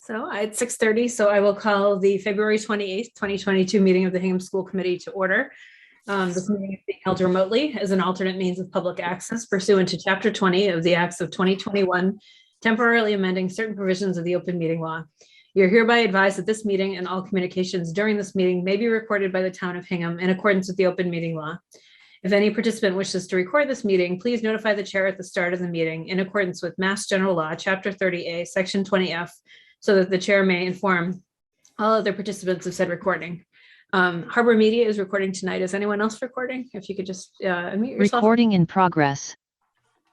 So it's 6:30, so I will call the February 28th, 2022 meeting of the Hingham School Committee to order. This meeting is being held remotely as an alternate means of public access pursuant to Chapter 20 of the Acts of 2021, temporarily amending certain provisions of the open meeting law. You're hereby advised that this meeting and all communications during this meeting may be recorded by the Town of Hingham in accordance with the open meeting law. If any participant wishes to record this meeting, please notify the chair at the start of the meeting in accordance with Mass General Law, Chapter 30A, Section 20F, so that the chair may inform all other participants of said recording. Harbor Media is recording tonight. Is anyone else recording? If you could just unmute yourself. Recording in progress.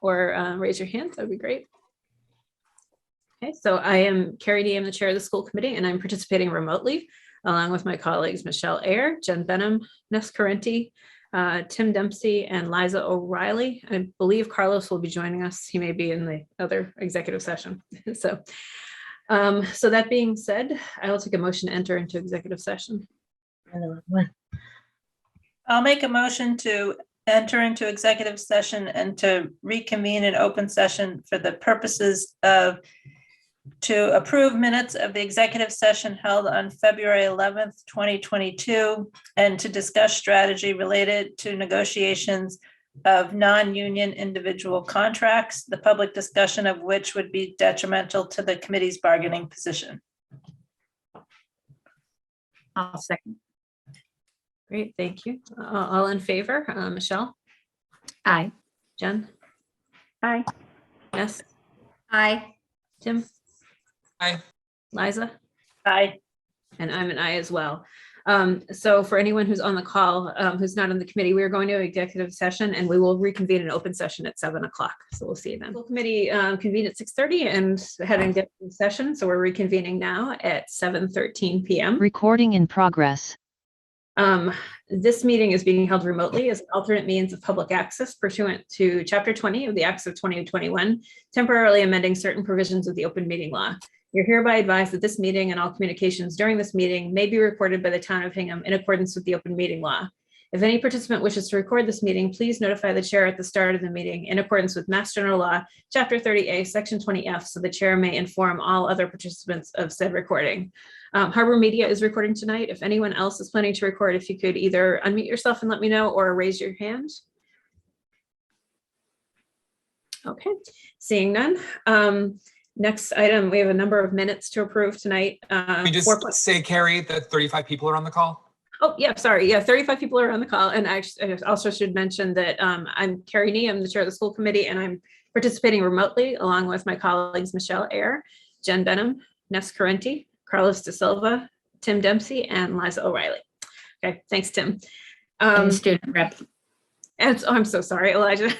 Or raise your hand, that would be great. Okay, so I am Carrie D. I'm the chair of the school committee, and I'm participating remotely along with my colleagues M.G.L, Jen Benham, Ness Carenti, Tim Dempsey, and Liza O'Reilly. I believe Carlos will be joining us. He may be in the other executive session. So that being said, I will take a motion to enter into executive session. I'll make a motion to enter into executive session and to reconvene an open session for the purposes of to approve minutes of the executive session held on February 11th, 2022, and to discuss strategy related to negotiations of non-union individual contracts, the public discussion of which would be detrimental to the committee's bargaining position. I'll second. Great, thank you. All in favor? M.G.L, Aye. Jen, Aye. Ness, Aye. Tim, Aye. Liza, Aye. and I'm an aye as well. So for anyone who's on the call, who's not on the committee, we are going to executive session and we will reconvene an open session at 7 o'clock. So we'll see you then. Full committee convened at 6:30 and had an executive session. So we're reconvening now at 7:13 p.m. Recording in progress. This meeting is being held remotely as an alternate means of public access pursuant to Chapter 20 of the Acts of 2021, temporarily amending certain provisions of the open meeting law. You're hereby advised that this meeting and all communications during this meeting may be recorded by the Town of Hingham in accordance with the open meeting law. If any participant wishes to record this meeting, please notify the chair at the start of the meeting in accordance with Mass General Law, Chapter 30A, Section 20F, so the chair may inform all other participants of said recording. Harbor Media is recording tonight. If anyone else is planning to record, if you could either unmute yourself and let me know or raise your hand. Okay, seeing none. Next item, we have a number of minutes to approve tonight. We just say, Carrie, that 35 people are on the call. Oh, yeah, sorry. Yeah, 35 people are on the call. And I also should mention that I'm Carrie Nee, I'm the chair of the school committee, and I'm participating remotely along with my colleagues M.G.L, Jen Benham, Ness Carenti, Carlos De Silva, Tim Dempsey, and Liza O'Reilly. Okay, thanks, Tim. And student rep. And I'm so sorry, Elijah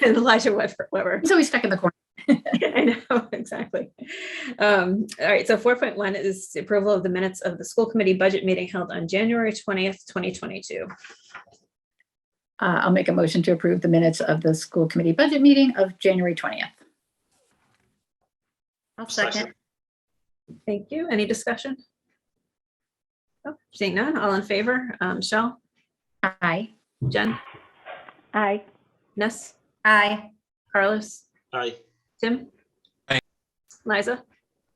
Weber. He's always stuck in the corner. I know, exactly. All right, so 4.1 is the approval of the minutes of the school committee budget meeting held on January 20th, 2022. I'll make a motion to approve the minutes of the school committee budget meeting of January 20th. I'll second. Thank you. Any discussion? Oh, seeing none, all in favor? M.G.L, Aye. Jen, Aye. Ness, Aye. Carlos, Aye. Tim? Aye. Liza?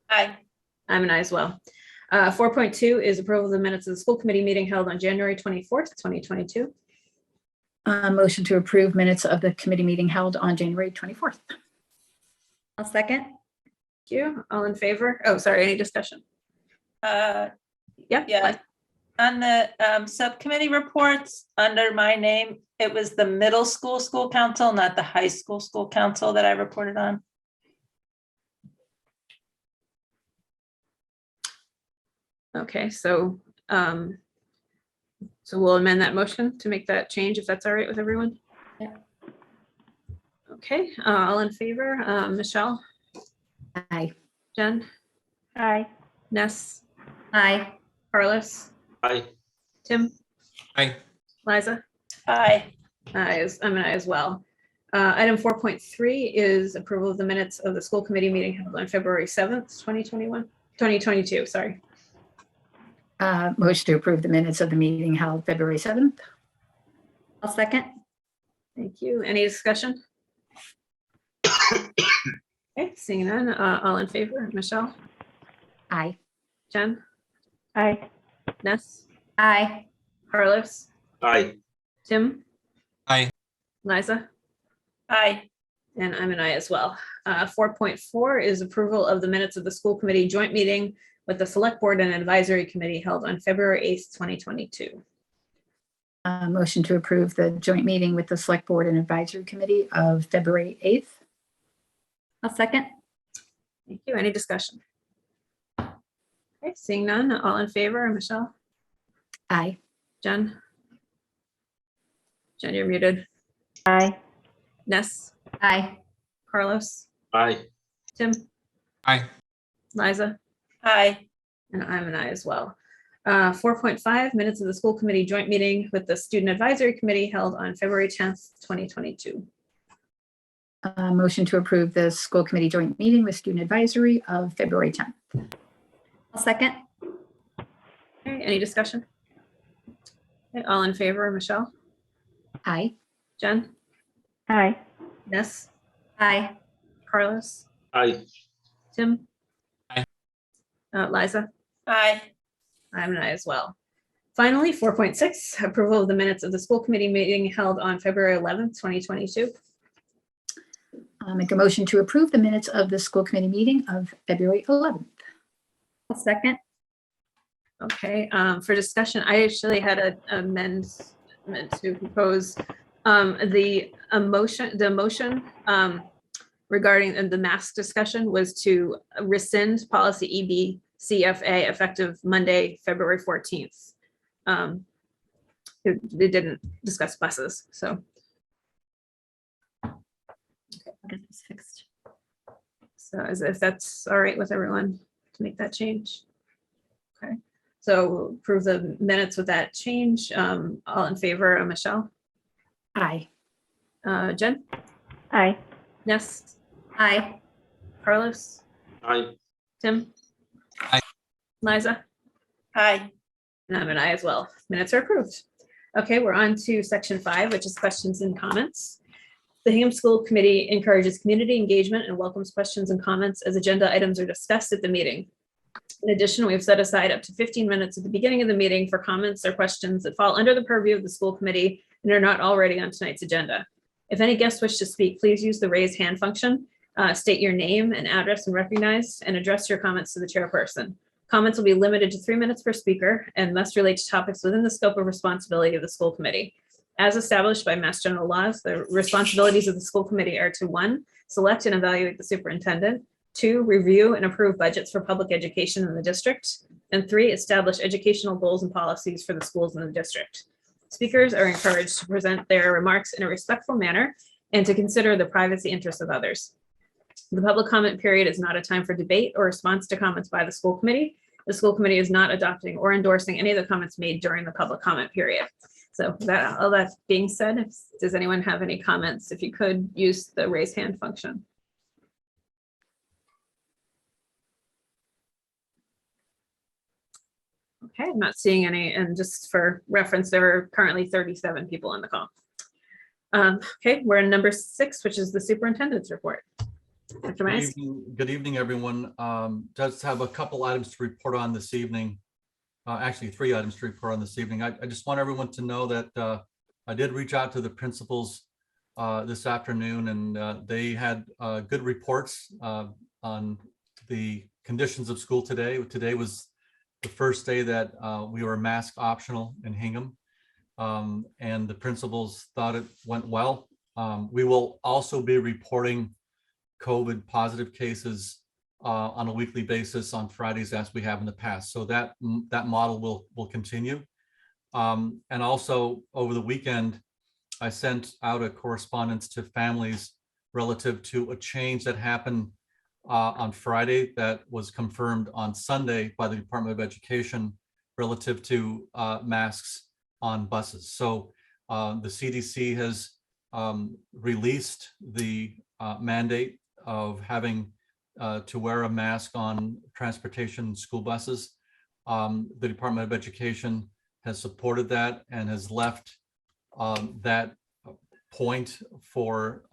Aye. I'm an aye as well. 4.2 is approval of the minutes of the school committee meeting held on January 24th, 2022. Motion to approve minutes of the committee meeting held on January 24th. I'll second. Thank you. All in favor? Oh, sorry, any discussion? Yeah. Yeah. On the subcommittee reports under my name, it was the middle school council, not the high school council that I reported on. Okay, so we'll amend that motion to make that change if that's all right with everyone. Yeah. Okay, all in favor? M.G.L, Aye. Jen, Aye. Ness, Aye. Carlos, Aye. Tim, Aye. Liza? Aye. I'm an aye as well. Item 4.3 is approval of the minutes of the school committee meeting held on February 7th, 2022, sorry. Motion to approve the minutes of the meeting held February 7th. I'll second. Thank you. Any discussion? Okay, seeing none, all in favor, M.G.L, Aye. Jen, Aye. Ness, Aye. Carlos, Aye. Tim, Aye. Liza, Aye. and I'm an aye as well. 4.4 is approval of the minutes of the school committee joint meeting with the select board and advisory committee held on February 8th, 2022. Motion to approve the joint meeting with the Select Board and Advisory Committee of February 8th. I'll second. Thank you. Any discussion? Okay, seeing none, all in favor, Michelle, Aye. Jen? Jen, you're muted. Aye. Ness, Aye. Carlos, Aye. Tim, Aye. Liza, Aye. and I'm an aye as well. 4.5 minutes of the school committee joint meeting with the student advisory committee held on February 10th, 2022. Motion to approve the school committee joint meeting with student advisory of February 10th. I'll second. Okay, any discussion? Okay, all in favor, Michelle, Aye. Jen, Aye. Ness, Aye. Carlos, Aye. Tim? Aye. Liza? Aye. I'm an aye as well. Finally, 4.6, approval of the minutes of the school committee meeting held on February 11th, 2022. I'll make a motion to approve the minutes of the school committee meeting of February 11th. I'll second. Okay, for discussion, I actually had an amendment to propose the motion regarding the mask discussion was to rescind policy EBCFA effective Monday, February 14th. They didn't discuss buses, so. I'll get this fixed. So as if that's all right with everyone to make that change. Okay, so we'll approve the minutes with that change. All in favor, Michelle, Aye. Jen, Aye. Ness, Aye. Carlos, Aye. Tim? Aye. Liza? Aye. And I'm an aye as well. Minutes are approved. Okay, we're on to section 5, which is questions and comments. The Hingham School Committee encourages community engagement and welcomes questions and comments as agenda items are discussed at the meeting. In addition, we have set aside up to 15 minutes at the beginning of the meeting for comments or questions that fall under the purview of the school committee and are not already on tonight's agenda. If any guests wish to speak, please use the raise hand function, state your name and address and recognize, and address your comments to the chairperson. Comments will be limited to 3 minutes per speaker and must relate to topics within the scope of responsibility of the school committee. As established by Mass General laws, the responsibilities of the school committee are to 1, select and evaluate the superintendent, 2, review and approve budgets for public education in the district, and 3, establish educational goals and policies for the schools in the district. Speakers are encouraged to present their remarks in a respectful manner and to consider the privacy interests of others. The public comment period is not a time for debate or response to comments by the school committee. The school committee is not adopting or endorsing any of the comments made during the public comment period. So that, all that being said, does anyone have any comments? If you could use the raise hand function. Okay, I'm not seeing any, and just for reference, there are currently 37 people on the call. Okay, we're in number 6, which is the superintendent's report. Dr. Myers? Good evening, everyone. Just have a couple items to report on this evening. Actually, 3 items to report on this evening. I just want everyone to know that I did reach out to the principals this afternoon, and they had good reports on the conditions of school today. Today was the first day that we were mask optional in Hingham, and the principals thought it went well. We will also be reporting COVID positive cases on a weekly basis on Fridays as we have in the past. So that model will continue. And also over the weekend, I sent out a correspondence to families relative to a change that happened on Friday that was confirmed on Sunday by the Department of Education relative to masks on buses. So the CDC has released the mandate of having to wear a mask on transportation school buses. The Department of Education has supported that and has left that point for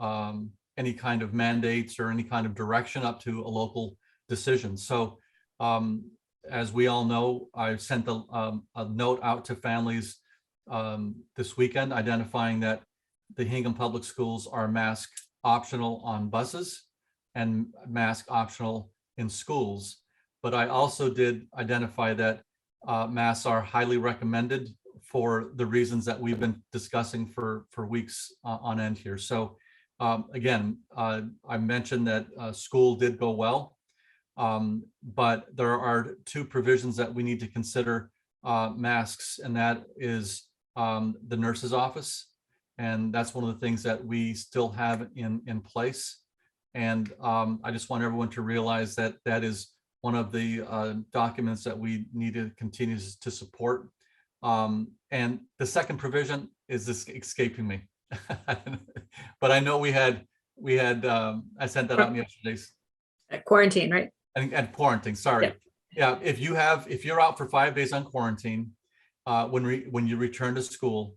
any kind of mandates or any kind of direction up to a local decision. So as we all know, I sent a note out to families this weekend identifying that the Hingham Public Schools are mask optional on buses and mask optional in schools. But I also did identify that masks are highly recommended for the reasons that we've been discussing for weeks on end here. So again, I mentioned that school did go well, but there are two provisions that we need to consider masks, and that is the nurse's office. And that's one of the things that we still have in place. And I just want everyone to realize that that is one of the documents that we need to continue to support. And the second provision is this escaping me. But I know we had I sent that out yesterday. Quarantine, right? And quarantine, sorry. Yeah, if you're out for 5 days on quarantine, when you return to school,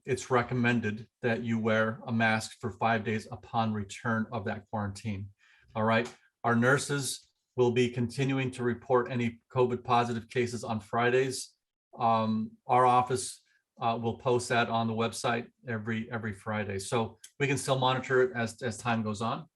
it's recommended that you wear a mask for 5 days upon return of that quarantine. All right. Our nurses will be continuing to report any COVID positive cases on Fridays. Our office will post that on the website every Friday, so we can still monitor it as time goes on.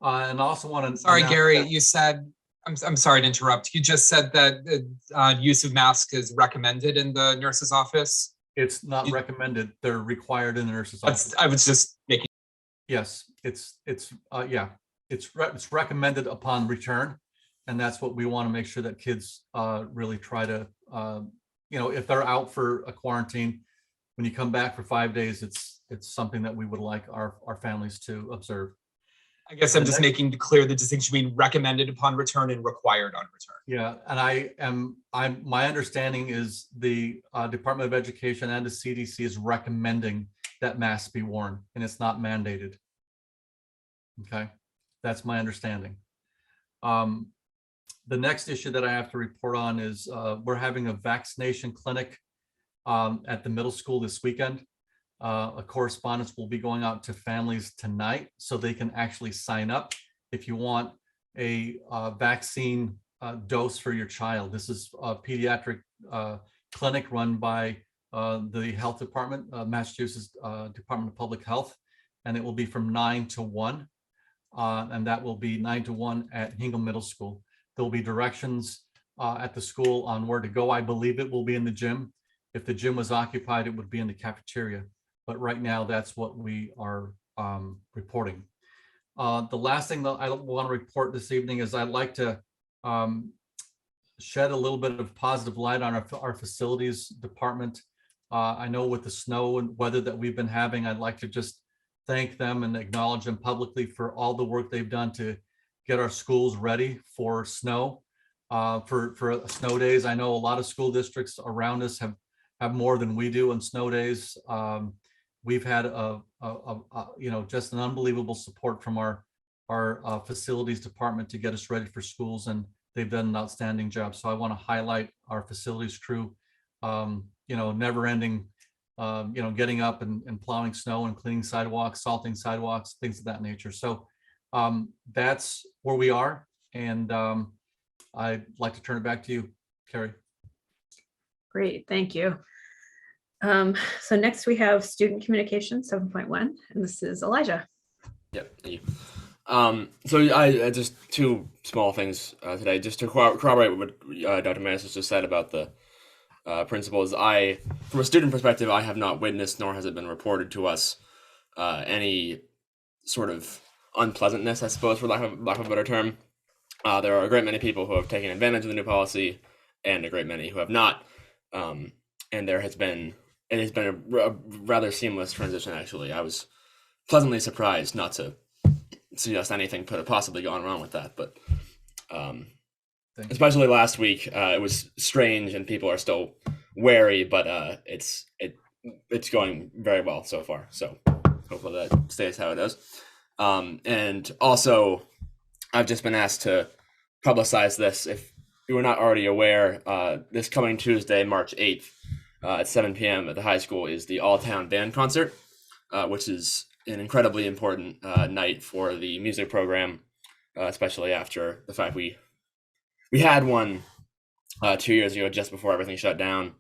And I also want to. Sorry, Gary, you said, I'm sorry to interrupt. You just said that use of mask is recommended in the nurse's office. It's not recommended. They're required in the nurse's office. I was just making. Yes, it's recommended upon return, and that's what we want to make sure that kids really try to. If they're out for a quarantine, when you come back for 5 days, it's something that we would like our families to observe. I guess I'm just making clear the distinction between recommended upon return and required on return. Yeah, and my understanding is the Department of Education and the CDC is recommending that masks be worn, and it's not mandated. Okay, that's my understanding. The next issue that I have to report on is we're having a vaccination clinic at the middle school this weekend. A correspondence will be going out to families tonight so they can actually sign up if you want a vaccine dose for your child. This is a pediatric clinic run by the health department, Massachusetts Department of Public Health, and it will be from 9 to 1. And that will be 9 to 1 at Hingham Middle School. There'll be directions at the school on where to go. I believe it will be in the gym. If the gym was occupied, it would be in the cafeteria. But right now, that's what we are reporting. The last thing that I want to report this evening is I'd like to shed a little bit of positive light on our facilities department. I know with the snow and weather that we've been having, I'd like to just thank them and acknowledge them publicly for all the work they've done to get our schools ready for snow, for snow days. I know a lot of school districts around us have more than we do on snow days. We've had just an unbelievable support from our facilities department to get us ready for schools, and they've done an outstanding job. So I want to highlight our facilities crew, never ending, getting up and plowing snow and cleaning sidewalks, salting sidewalks, things of that nature. So that's where we are. And I'd like to turn it back to you, Carrie. Great, thank you. So next we have student communication 7.1, and this is Elijah. Yep. Thank you. So I just two small things today, just to corroborate what Dr. Manis just said about the principals. From a student perspective, I have not witnessed, nor has it been reported to us, any sort of unpleasantness, I suppose, for lack of a better term. There are a great many people who have taken advantage of the new policy, and a great many who have not. And it has been a rather seamless transition, actually. I was pleasantly surprised, not to suggest anything could have possibly gone wrong with that, but especially last week, it was strange and people are still wary, but it's going very well so far. So hopefully that stays how it is. And also, I've just been asked to publicize this. If you were not already aware, this coming Tuesday, March 8th, at 7 p.m. at the high school is the all-town band concert, which is an incredibly important night for the music program, especially after the fact we we had one 2 years ago, just before everything shut down,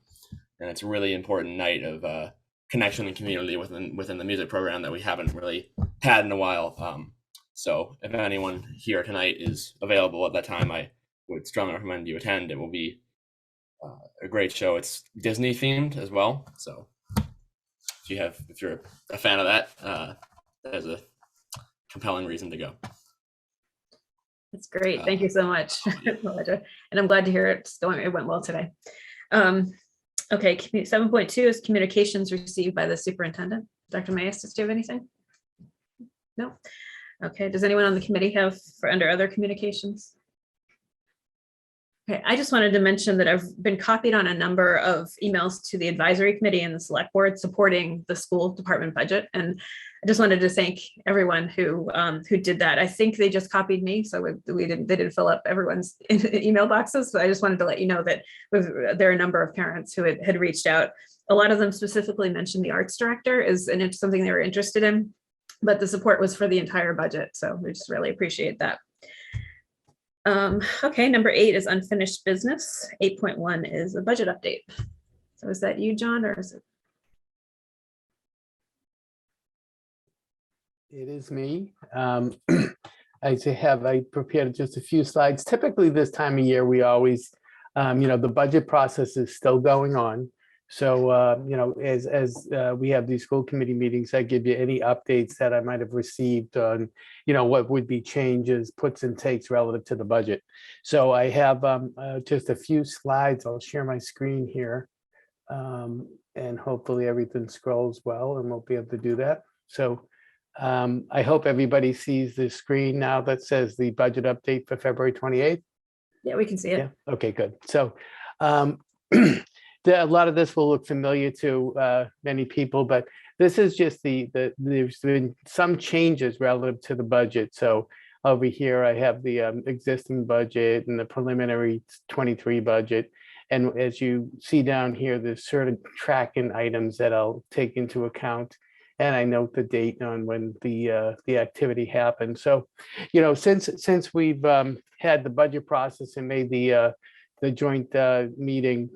and it's a really important night of connection and community within the music program that we haven't really had in a while. So if anyone here tonight is available at that time, I would strongly recommend you attend. It will be a great show. It's Disney themed as well, so if you're a fan of that, that is a compelling reason to go. That's great. Thank you so much. And I'm glad to hear it went well today. Okay, 7.2 is communications received by the superintendent. Dr. Mayes, do you have anything? No? Okay, does anyone on the committee have under other communications? Okay, I just wanted to mention that I've been copied on a number of emails to the advisory committee and the select board supporting the school department budget. And I just wanted to thank everyone who did that. I think they just copied me, so they didn't fill up everyone's email boxes. So I just wanted to let you know that there are a number of parents who had reached out. A lot of them specifically mentioned the arts director is something they were interested in, but the support was for the entire budget. So we just really appreciate that. Okay, number 8 is unfinished business. 8.1 is a budget update. So is that you, John, or is it? It is me. I prepared just a few slides. Typically this time of year, we always, the budget process is still going on. So, as we have these school committee meetings, I give you any updates that I might have received on, what would be changes, puts and takes relative to the budget. So I have just a few slides. I'll share my screen here. And hopefully everything scrolls well and we'll be able to do that. So I hope everybody sees the screen now that says the budget update for February 28th. Yeah, we can see it. Yeah. Okay, good. So a lot of this will look familiar to many people, but this is just there's been some changes relative to the budget. So over here, I have the existing budget and the preliminary 23 budget. And as you see down here, there's certain tracking items that I'll take into account. And I note the date on when the activity happened. So, since we've had the budget process and made the joint meeting,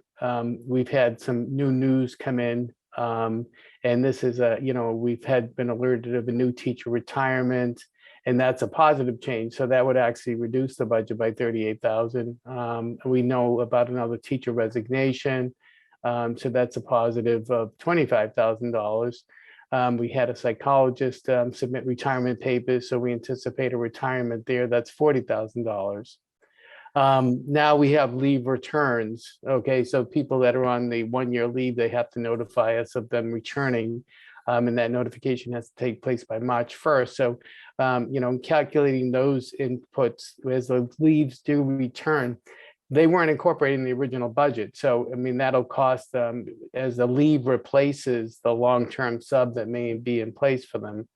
we've had some new news come in. And this is we've been alerted of a new teacher retirement, and that's a positive change. So that would actually reduce the budget by 38,000. We know about another teacher resignation. So that's a positive of $25,000. We had a psychologist submit retirement papers, so we anticipate a retirement there. That's $40,000. Now we have leave returns. Okay, so people that are on the 1-year leave, they have to notify us of them returning, and that notification has to take place by March 1st. So, calculating those inputs as the leaves do return, they weren't incorporated in the original budget. So, that'll cost them as the leave replaces the long-term sub that may be in place for them.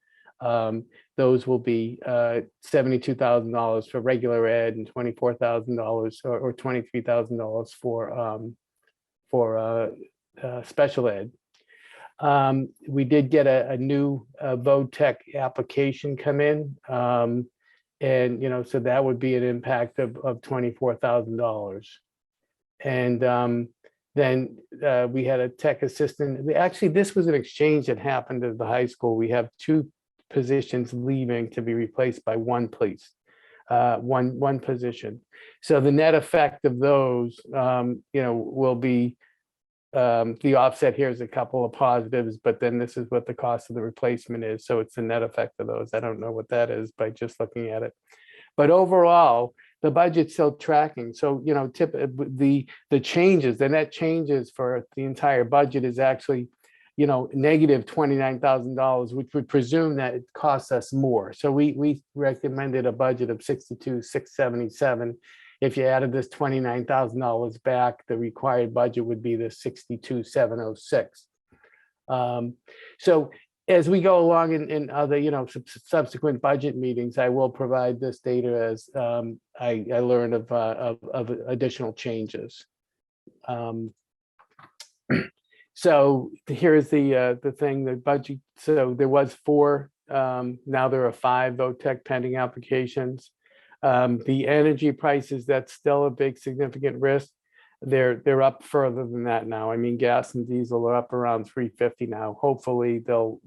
Those will be $72,000 for regular ed and $24,000 or $23,000 for special ed. We did get a new VOTEC application come in. And, so that would be an impact of $24,000. And then we had a tech assistant. Actually, this was an exchange that happened at the high school. We have 2 positions leaving to be replaced by one position. So the net effect of those, will be the offset here is a couple of positives, but then this is what the cost of the replacement is. So it's the net effect of those. I don't know what that is by just looking at it. But overall, the budget's still tracking. So, the changes, the net changes for the entire budget is actually, negative $29,000, which would presume that it costs us more. So we recommended a budget of $62,677. If you added this $29,000 back, the required budget would be the $62,706. So as we go along in other, subsequent budget meetings, I will provide this data as I learn of additional changes. So here's the thing, the budget. So there was 4, now there are 5 VOTEC pending applications. The energy prices, that's still a big significant risk. They're up further than that now. I mean, gas and diesel are up around 350 now. Hopefully they'll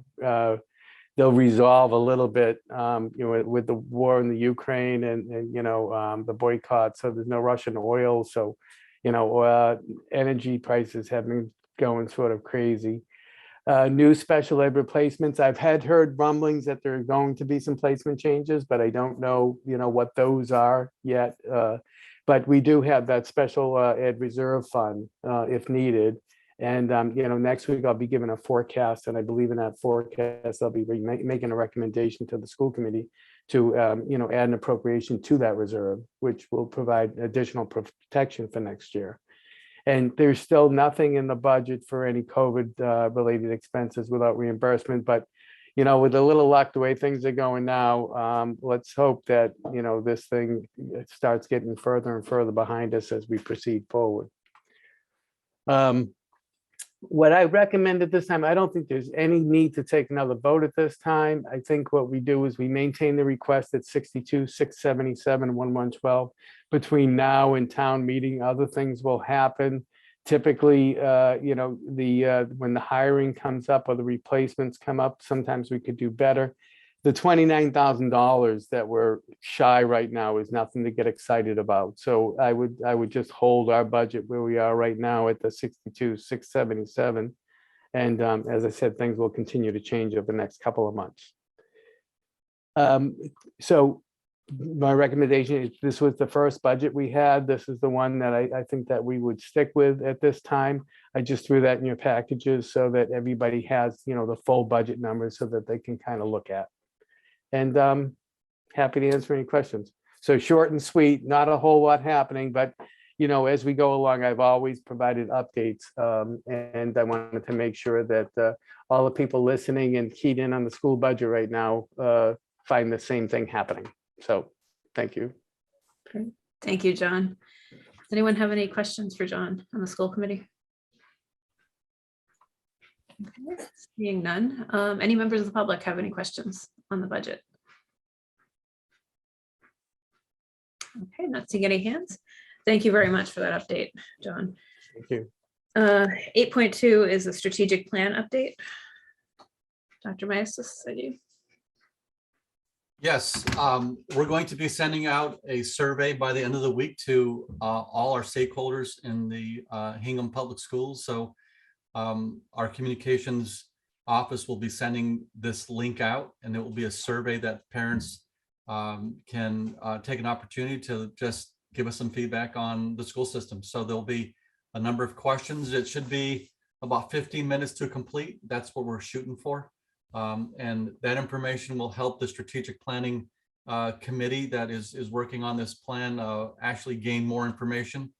resolve a little bit, with the war in the Ukraine and the boycott. So there's no Russian oil. So, energy prices have been going sort of crazy. New special ed replacements. I've heard rumblings that there are going to be some placement changes, but I don't know, what those are yet. But we do have that special ed reserve fund if needed. And, next week I'll be given a forecast, and I believe in that forecast, I'll be making a recommendation to the school committee to, add an appropriation to that reserve, which will provide additional protection for next year. And there's still nothing in the budget for any COVID related expenses without reimbursement. But, with a little luck, the way things are going now, let's hope that, this thing starts getting further and further behind us as we proceed forward. What I recommend at this time, I don't think there's any need to take another vote at this time. I think what we do is we maintain the request at 62, 677, 1112. Between now and town meeting, other things will happen. Typically, when the hiring comes up or the replacements come up, sometimes we could do better. The $29,000 that we're shy right now is nothing to get excited about. So I would just hold our budget where we are right now at the 62, 677. And as I said, things will continue to change over the next couple of months. So my recommendation is, this was the first budget we had. This is the one that I think that we would stick with at this time. I just threw that in your packages so that everybody has, the full budget numbers so that they can kind of look at. And happy to answer any questions. So short and sweet, not a whole lot happening, but as we go along, I've always provided updates, and I wanted to make sure that all the people listening and keyed in on the school budget right now find the same thing happening. So thank you. Great. Thank you, John. Does anyone have any questions for John on the school committee? Okay, seeing none. Any members of the public have any questions on the budget? Okay, not seeing any hands. Thank you very much for that update, John. Thank you. 8.2 is a strategic plan update. Dr. Maestas, I do. Yes, we're going to be sending out a survey by the end of the week to all our stakeholders in the Hingham Public Schools. So our communications office will be sending this link out, and it will be a survey that parents can take an opportunity to just give us some feedback on the school system. So there'll be a number of questions. It should be about 15 minutes to complete. That's what we're shooting for. And that information will help the strategic planning committee that is working on this plan actually gain more information.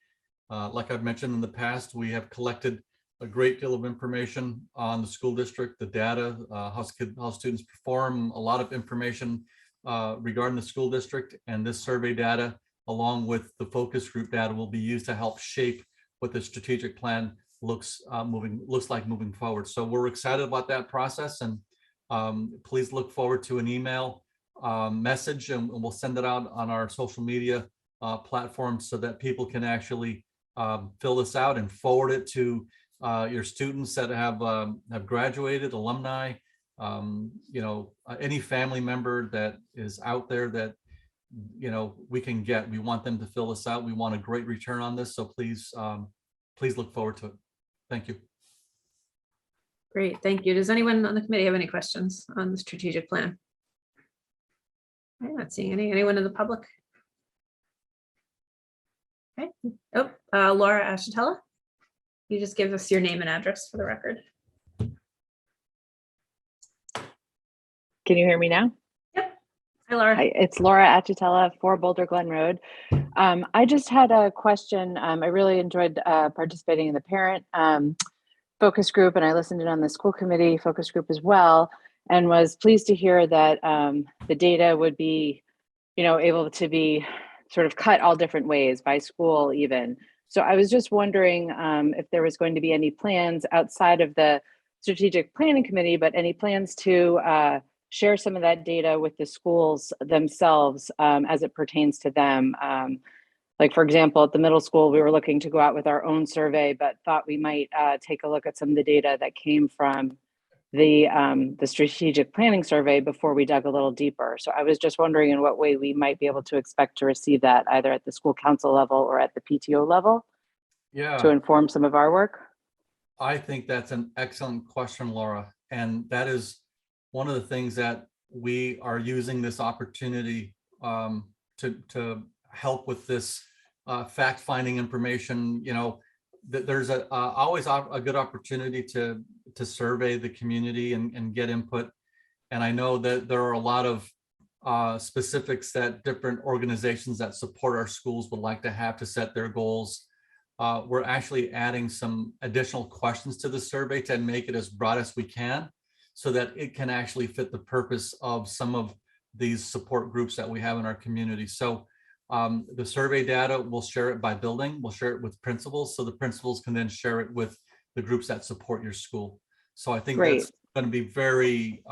Like I've mentioned in the past, we have collected a great deal of information on the school district, the data, how students perform, a lot of information regarding the school district, and this survey data, along with the focus group data, will be used to help shape what the strategic plan looks like moving forward. So we're excited about that process, and please look forward to an email message, and we'll send it out on our social media platforms so that people can actually fill this out and forward it to your students that have graduated, alumni, any family member that is out there that we can get. We want them to fill this out. We want a great return on this, so please look forward to it. Thank you. Great, thank you. Does anyone on the committee have any questions on the strategic plan? I'm not seeing any. Anyone in the public? Okay. Oh, Laura Ashatella. You just give us your name and address for the record. Can you hear me now? Yep. Hi, Laura. Hi, it's Laura Achatella, 4 Boulder Glen Road. I just had a question. I really enjoyed participating in the parent focus group, and I listened in on the school committee focus group as well, and was pleased to hear that the data would be, able to be sort of cut all different ways by school even. So I was just wondering if there was going to be any plans outside of the strategic planning committee, but any plans to share some of that data with the schools themselves as it pertains to them. Like, for example, at the middle school, we were looking to go out with our own survey, but thought we might take a look at some of the data that came from the strategic planning survey before we dug a little deeper. So I was just wondering in what way we might be able to expect to receive that either at the school council level or at the PTO level to Yeah, inform some of our work. I think that's an excellent question, Laura. And that is one of the things that we are using this opportunity to help with this fact-finding information. You know, there's always a good opportunity to survey the community and get input. And I know that there are a lot of specifics that different organizations that support our schools would like to have to set their goals. We're actually adding some additional questions to the survey to make it as broad as we can, so that it can actually fit the purpose of some of these support groups that we have in our community. So the survey data, we'll share it by building, we'll share it with principals, so the principals can then share it with the groups that support your school. So I think Great. that's going to be very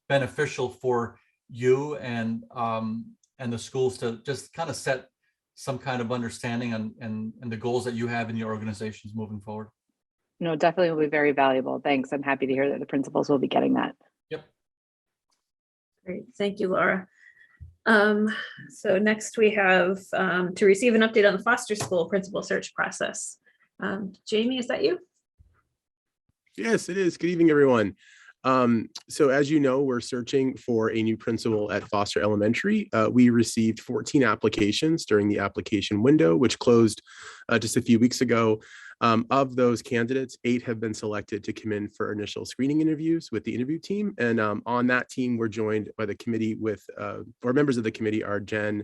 beneficial for you and the schools to just kind of set some kind of understanding and the goals that you have in your organizations moving forward. No, definitely will be very valuable. Thanks. I'm happy to hear that the principals will be getting that. Yep. Great, thank you, Laura. So next we have to receive an update on the foster school principal search process. Jamie, is that you? Yes, it is. Good evening, everyone. So as you know, we're searching for a new principal at Foster Elementary. We received 14 applications during the application window, which closed just a few weeks ago. Of those candidates, 8 have been selected to come in for initial screening interviews with the interview team. And on that team, we're joined by the committee with, or members of the committee are Jen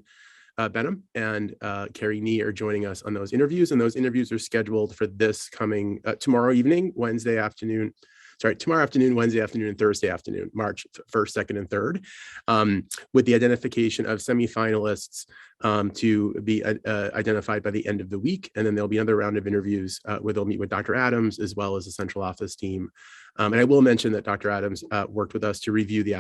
Benham and Carrie Nee are joining us on those interviews. And those interviews are scheduled for this coming tomorrow evening, Wednesday afternoon, tomorrow afternoon, Wednesday afternoon, and Thursday afternoon, March 1st, 2nd, and 3rd, with the identification of semifinalists to be identified by the end of the week. And then there'll be another round of interviews where they'll meet with Dr. Adams as well as the central office team. And I will mention that Dr. Adams worked with us to review the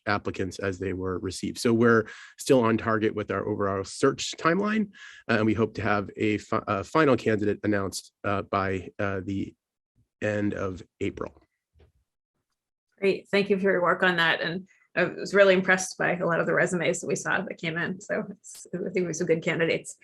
applicants as they were received. So we're still on target with our overall search timeline, and we hope to have a final candidate announced by the end of April. Great, thank you for your work on that. And I was really impressed by a lot of the resumes that we saw that came in. So I think we have some good candidates.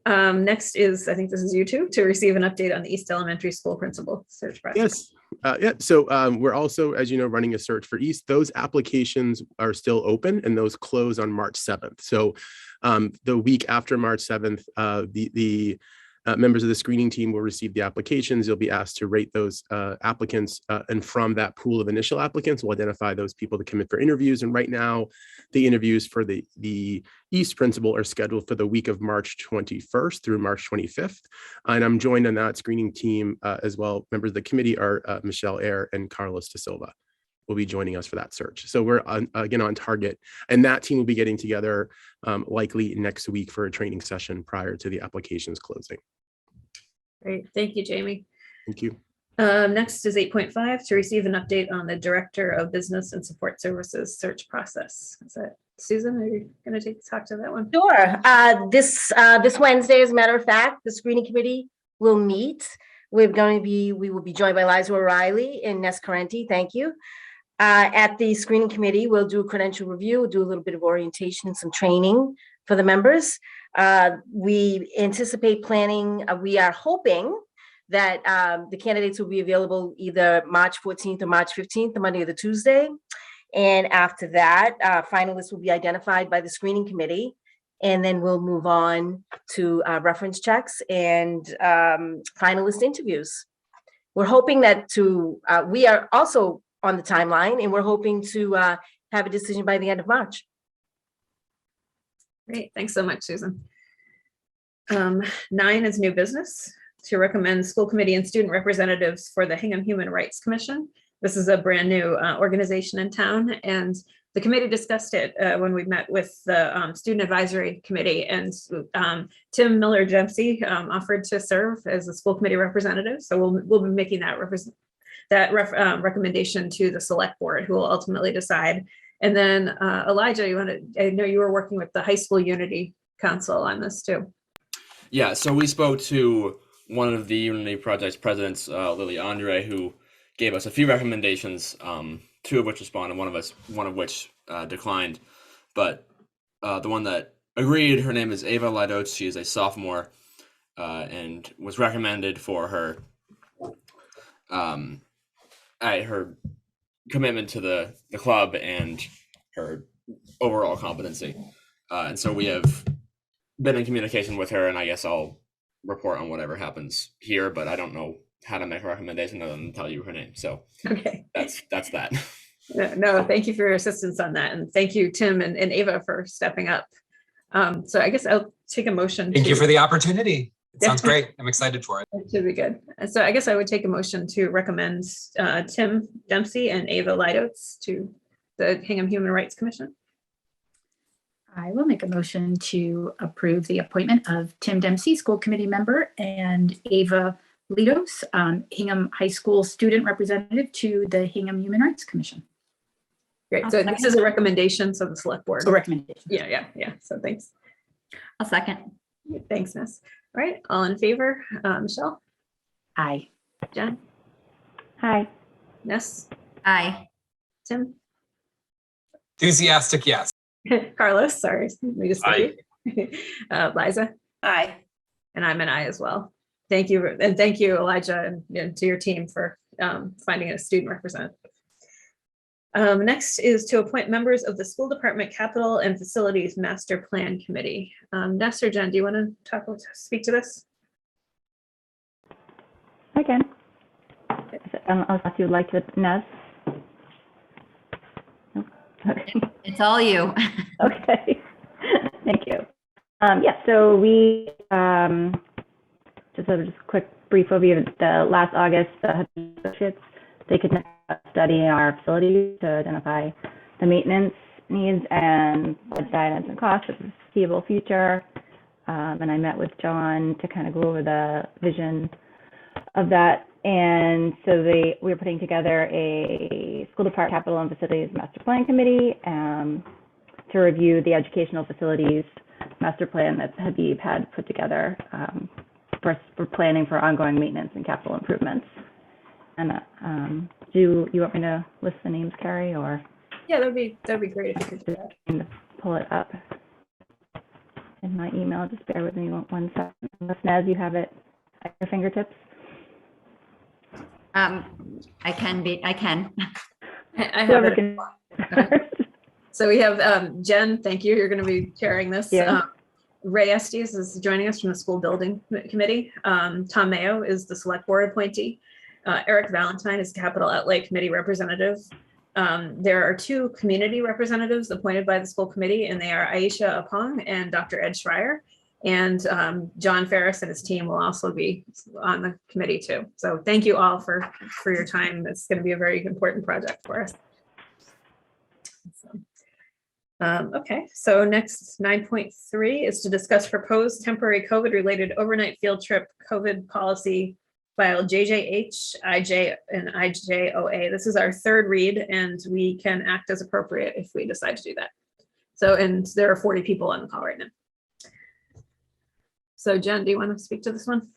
Next is, I think this is you two, to receive an update on the East Elementary School principal search process. Yes. Yeah. So we're also, as you know, running a search for East. Those applications are still open and those close on March 7th. So the week after March 7th, the members of the screening team will receive the applications. You'll be asked to rate those applicants, and from that pool of initial applicants, we'll identify those people to come in for interviews. And right now, the interviews for the East principal are scheduled for the week of March 21st through March 25th. And I'm joined on that screening team as well. Members of the committee are M.G.L and Carlos De Silva will be joining us for that search. So we're again on target, and that team will be getting together likely next week for a training session prior to the applications closing. Great, thank you, Jamie. Thank you. Next is 8.5 to receive an update on the Director of Business and Support Services search process. Is that Susan? Are you going to talk to that one? Sure. This Wednesday, as a matter of fact, the screening committee will meet. We will be joined by Liza O'Reilly and Ness Carenti. Thank you. At the screening committee, we'll do a credential review, we'll do a little bit of orientation and some training for the members. We anticipate planning, we are hoping that the candidates will be available either March 14th or March 15th, the Monday or the Tuesday. And after that, finalists will be identified by the screening committee. And then we'll move on to reference checks and finalist interviews. We're hoping that we are also on the timeline, and we're hoping to have a decision by the end of March. Great, thanks so much, Susan. 9 is new business to recommend school committee and student representatives for the Hingham Human Rights Commission. This is a brand new organization in town, and the committee discussed it when we met with the Student Advisory Committee, and Tim Miller-Dempsey offered to serve as a school committee representative. So we'll be making that recommendation to the select board, who will ultimately decide And then Elijah, I know you were working with the High School Unity Council on this too. Yeah, so we spoke to one of the Unity Project's presidents, Lily Andre, who gave us a few recommendations, two of which responded, one of which declined. But the one that agreed, her name is Ava Lidotes. She is a sophomore and was recommended for her her commitment to the club and her overall competency. And so we have been in communication with her, and I guess I'll report on whatever happens here, but I don't know how to make a recommendation other than tell you her name. So Okay. that's that. No, thank you for your assistance on that. And thank you, Tim and Ava, for stepping up. So I guess I'll take a motion. Thank you for the opportunity. It sounds Yeah. great. I'm excited for it. It should be good. So I guess I would take a motion to recommend Tim Dempsey and Ava Lidotes to the Hingham Human Rights Commission. I will make a motion to approve the appointment of Tim Dempsey, school committee member, and Ava Lidotes, Hingham High School student representative to the Hingham Human Rights Commission. Great. So this is a recommendation, so the select board. A recommendation. Yeah. So thanks. I'll second. Thanks, Miss. All right, all in favor? Michelle? Aye. Jen? Aye. Ness? Aye. Tim? Enthusiastic, yes. Carlos, sorry. We just Aye. Liza? Aye. And I'm an aye as well. Thank you. And thank you, Elijah, and to your team for finding a student representative. Next is to appoint members of the School Department Capital and Facilities Master Plan Committee. Ness or Jen, do you want to speak to this? I can. Unless you would like to, Nez. It's all you. Okay. Thank you. Yeah, so we just a quick brief overview. The last August, the associates, they could study our facilities to identify the maintenance needs and budget items and costs for the foreseeable future. And I met with John to kind of go over the vision of that. And so we were putting together a school department capital and facilities master plan committee to review the educational facilities master plan that Habib had put together for planning for ongoing maintenance and capital improvements. And do you want me to list the names, Carrie, or? Yeah, that'd be great if you could do that. Pull it up in my email. Just bear with me one second. Unless Naz, you have it at your fingertips. I can. I have it. So we have Jen, thank you. You're going to be chairing this. Yeah. Ray Estes is joining us from the school building committee. Tom Mayo is the select board appointee. Eric Valentine is capital outlay committee representative. There are two community representatives appointed by the school committee, and they are Aisha Apong and Dr. Ed Schreier. And John Ferris and his team will also be on the committee too. So thank you all for your time. It's going to be a very important project for us. Okay, so next 9.3 is to discuss proposed temporary COVID-related overnight field trip COVID policy file JJH, IJ, and IJOA. This is our third read, and we can act as appropriate if we decide to do that. So, and there are 40 people on the call right now. So Jen, do you want to speak to this one?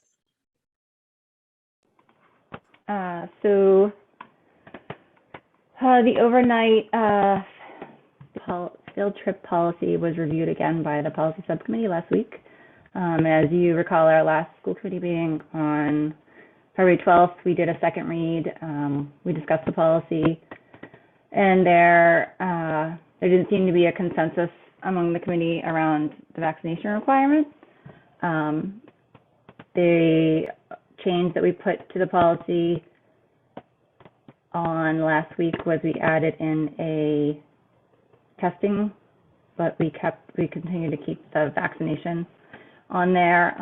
So the overnight field trip policy was reviewed again by the policy subcommittee last week. As you recall, our last school committee meeting on February 12th, we did a second read. We discussed the policy, and there didn't seem to be a consensus among the committee around the vaccination requirements. The change that we put to the policy on last week was we added in a testing, but we continue to keep the vaccination on there.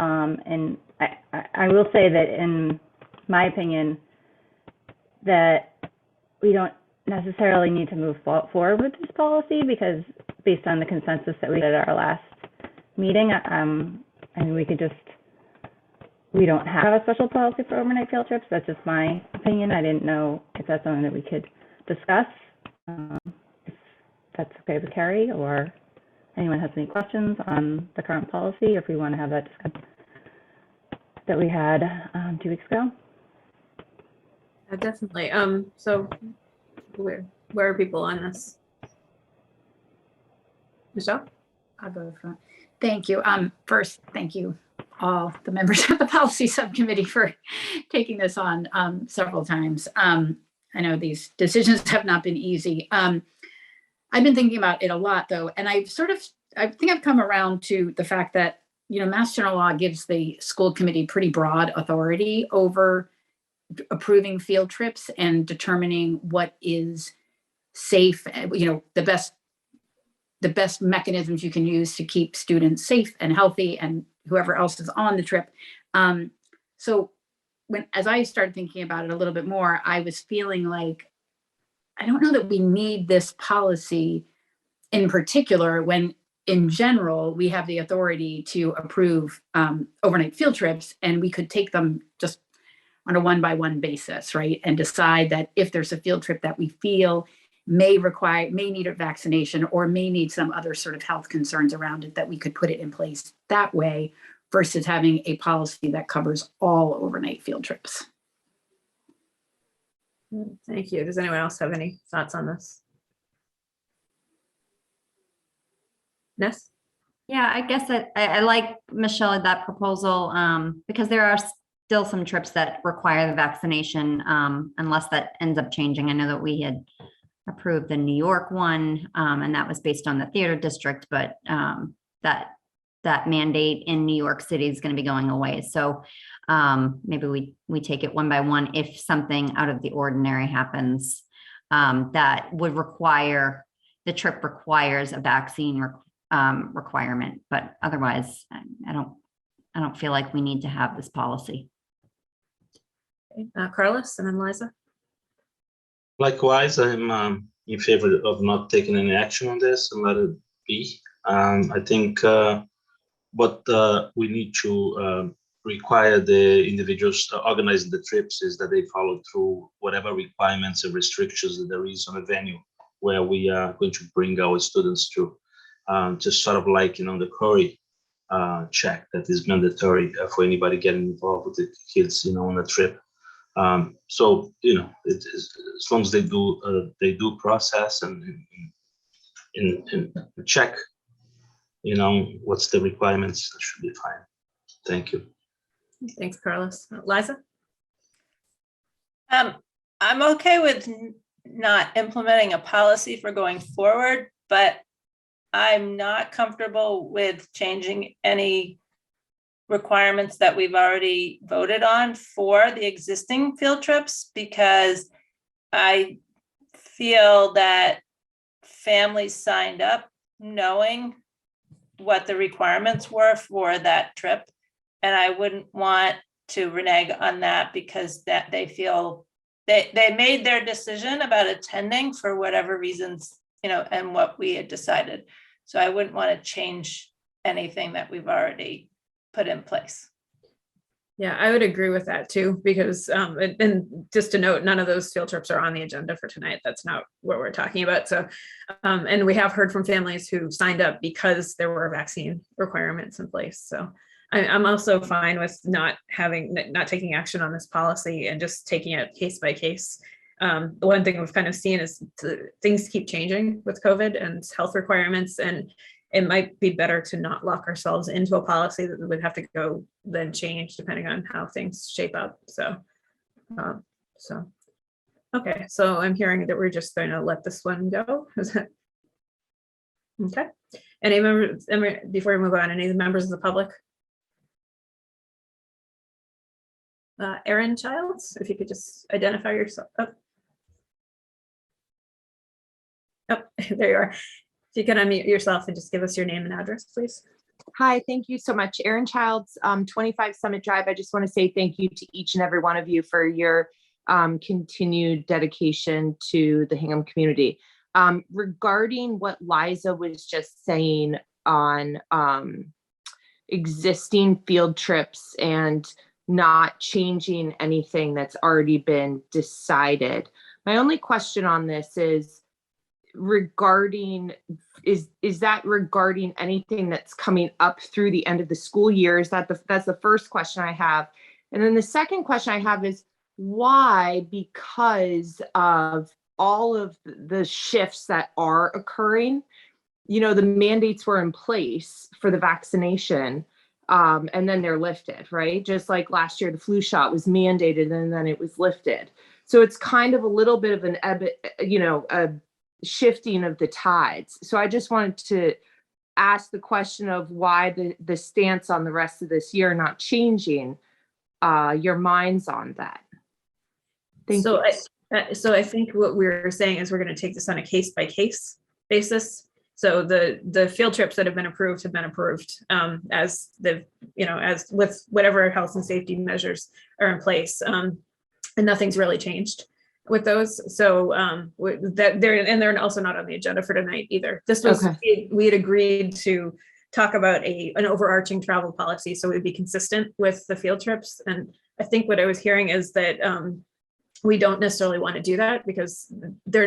And I will say that in my opinion, that we don't necessarily need to move forward with this policy, because based on the consensus that we did at our last meeting, and we don't have a special policy for overnight field trips. That's just my opinion. I didn't know if that's something that we could discuss. If that's okay with Carrie, or anyone has any questions on the current policy, if we want to have that discussion that we had 2 weeks ago. Definitely. So where are people on this? Michelle? I'll go front. Thank you. First, thank you all the members of the policy subcommittee for taking this on several times. I know these decisions have not been easy. I've been thinking about it a lot though, and I think I've come around to the fact that, you know, Mass General Law gives the school committee pretty broad authority over approving field trips and determining what is safe, you know, the best mechanisms you can use to keep students safe and healthy and whoever else is on the trip. So as I started thinking about it a little bit more, I was feeling like, I don't know that we need this policy in particular when in general, we have the authority to approve overnight field trips, and we could take them just on a one-by-one basis, right? And decide that if there's a field trip that we feel may need a vaccination or may need some other sort of health concerns around it, that we could put it in place that way versus having a policy that covers all overnight field trips. Thank you. Does anyone else have any thoughts on this? Ness? Yeah, I guess I like, Michelle, that proposal because there are still some trips that require the vaccination unless that ends up changing. I know that we had approved the New York one and that was based on the theater district, but that mandate in New York City is going to be going away. So maybe we take it one by one. If something out of the ordinary happens that would require, the trip requires a vaccine requirement, but otherwise I don't feel like we need to have this policy. Carlos and then Liza. Likewise, I'm in favor of not taking any action on this and let it be. I think what we need to require the individuals organizing the trips is that they follow through whatever requirements and restrictions that there is on a venue where we are going to bring our students to. Just sort of like, you know, the Curry check that is mandatory for anybody getting involved with the kids, you know, on a trip. So, you know, as long as they do process and check, you know, what's the requirements, that should be fine. Thank you. Thanks, Carlos. Liza? I'm okay with not implementing a policy for going forward, but I'm not comfortable with changing any requirements that we've already voted on for the existing field trips, because I feel that families signed up knowing what the requirements were for that trip. And I wouldn't want to renege on that because that they feel they made their decision about attending for whatever reasons, you know, and what we had decided. So I wouldn't want to change anything that we've already put in place. Yeah, I would agree with that too, because and just to note, none of those field trips are on the agenda for tonight. That's not what we're talking about. So, and we have heard from families who signed up because there were vaccine requirements in place. So I'm also fine with not taking action on this policy and just taking it case by case. The one thing we've kind of seen is things keep changing with COVID and health requirements, and it might be better to not lock ourselves into a policy that would have to go then change depending on how things shape up. So, okay. So I'm hearing that we're just going to let this one go. Is that okay? Any members, before we move on, any of the members of the public? Erin Childs, if you could just identify yourself. Oh, there you are. If you can unmute yourself and just give us your name and address, please. Hi, thank you so much. Erin Childs, 25 Summit Drive. I just want to say thank you to each and every one of you for your continued dedication to the Hingham community. Regarding what Liza was just saying on existing field trips and not changing anything that's already been decided, my only question on this is, regarding, is that regarding anything that's coming up through the end of the school year? Is that that's the first question I have. And then the second question I have is why, because of all of the shifts that are occurring, you know, the mandates were in place for the vaccination, and then they're lifted, right? Just like last year, the flu shot was mandated and then it was lifted. So it's kind of a little bit of an, you know, a shifting of the tides. So I just wanted to ask the question of why the stance on the rest of this year not changing, your minds on that. Thank you. So I think what we're saying is we're going to take this on a case by case basis. So the field trips that have been approved as the, you know, as with whatever health and safety measures are in place, and nothing's really changed with those. So that they're also not on the agenda for tonight either. This was, we had agreed to talk about an overarching travel policy, so it would be consistent with the field trips. And I think what I was hearing is that we don't necessarily want to do that because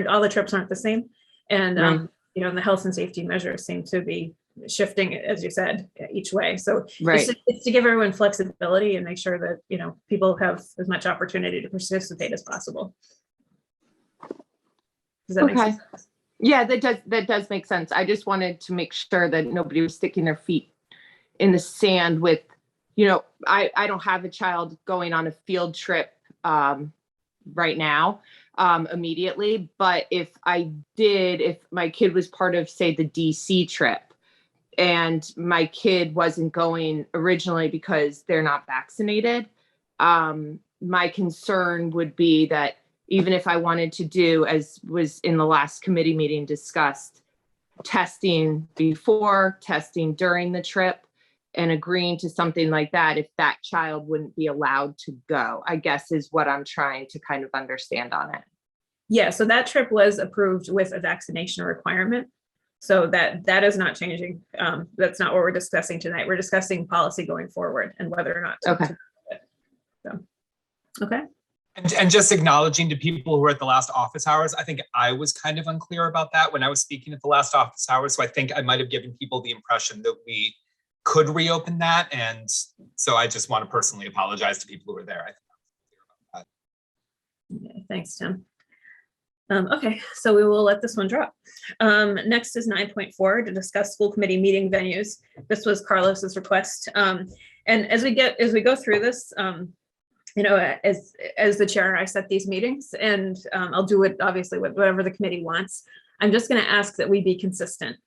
all the trips aren't the same. And you know, and the health and safety measures seem to be shifting, as you said, each way. So it's to give everyone flexibility and make sure that, you know, people have as much opportunity to participate as possible. Does that make sense? Yeah, that does make sense. I just wanted to make sure that nobody was sticking their feet in the sand with, you know, I don't have a child going on a field trip right now immediately, but if my kid was part of, say, the DC trip and my kid wasn't going originally because they're not vaccinated, my concern would be that even if I wanted to do, as was in the last committee meeting discussed, testing before, testing during the trip, and agreeing to something like that, if that child wouldn't be allowed to go, I guess is what I'm trying to kind of understand on it. Yeah, so that trip was approved with a vaccination requirement. So that is not changing. That's not what we're discussing tonight. We're discussing policy going forward and whether or not to do it. So, okay. And just acknowledging to people who were at the last office hours, I think I was kind of unclear about that when I was speaking at the last office hours. So I think I might have given people the impression that we could reopen that. And so I just want to personally apologize to people who were there. I think I was clear about that. Yeah, thanks, Tim. Okay, so we will let this one drop. Next is 9.4 to discuss school committee meeting venues. This was Carlos's request. And as we go through this, you know, as the chair, I set these meetings, and I'll do it obviously with whatever the committee wants. I'm just going to ask that we be consistent.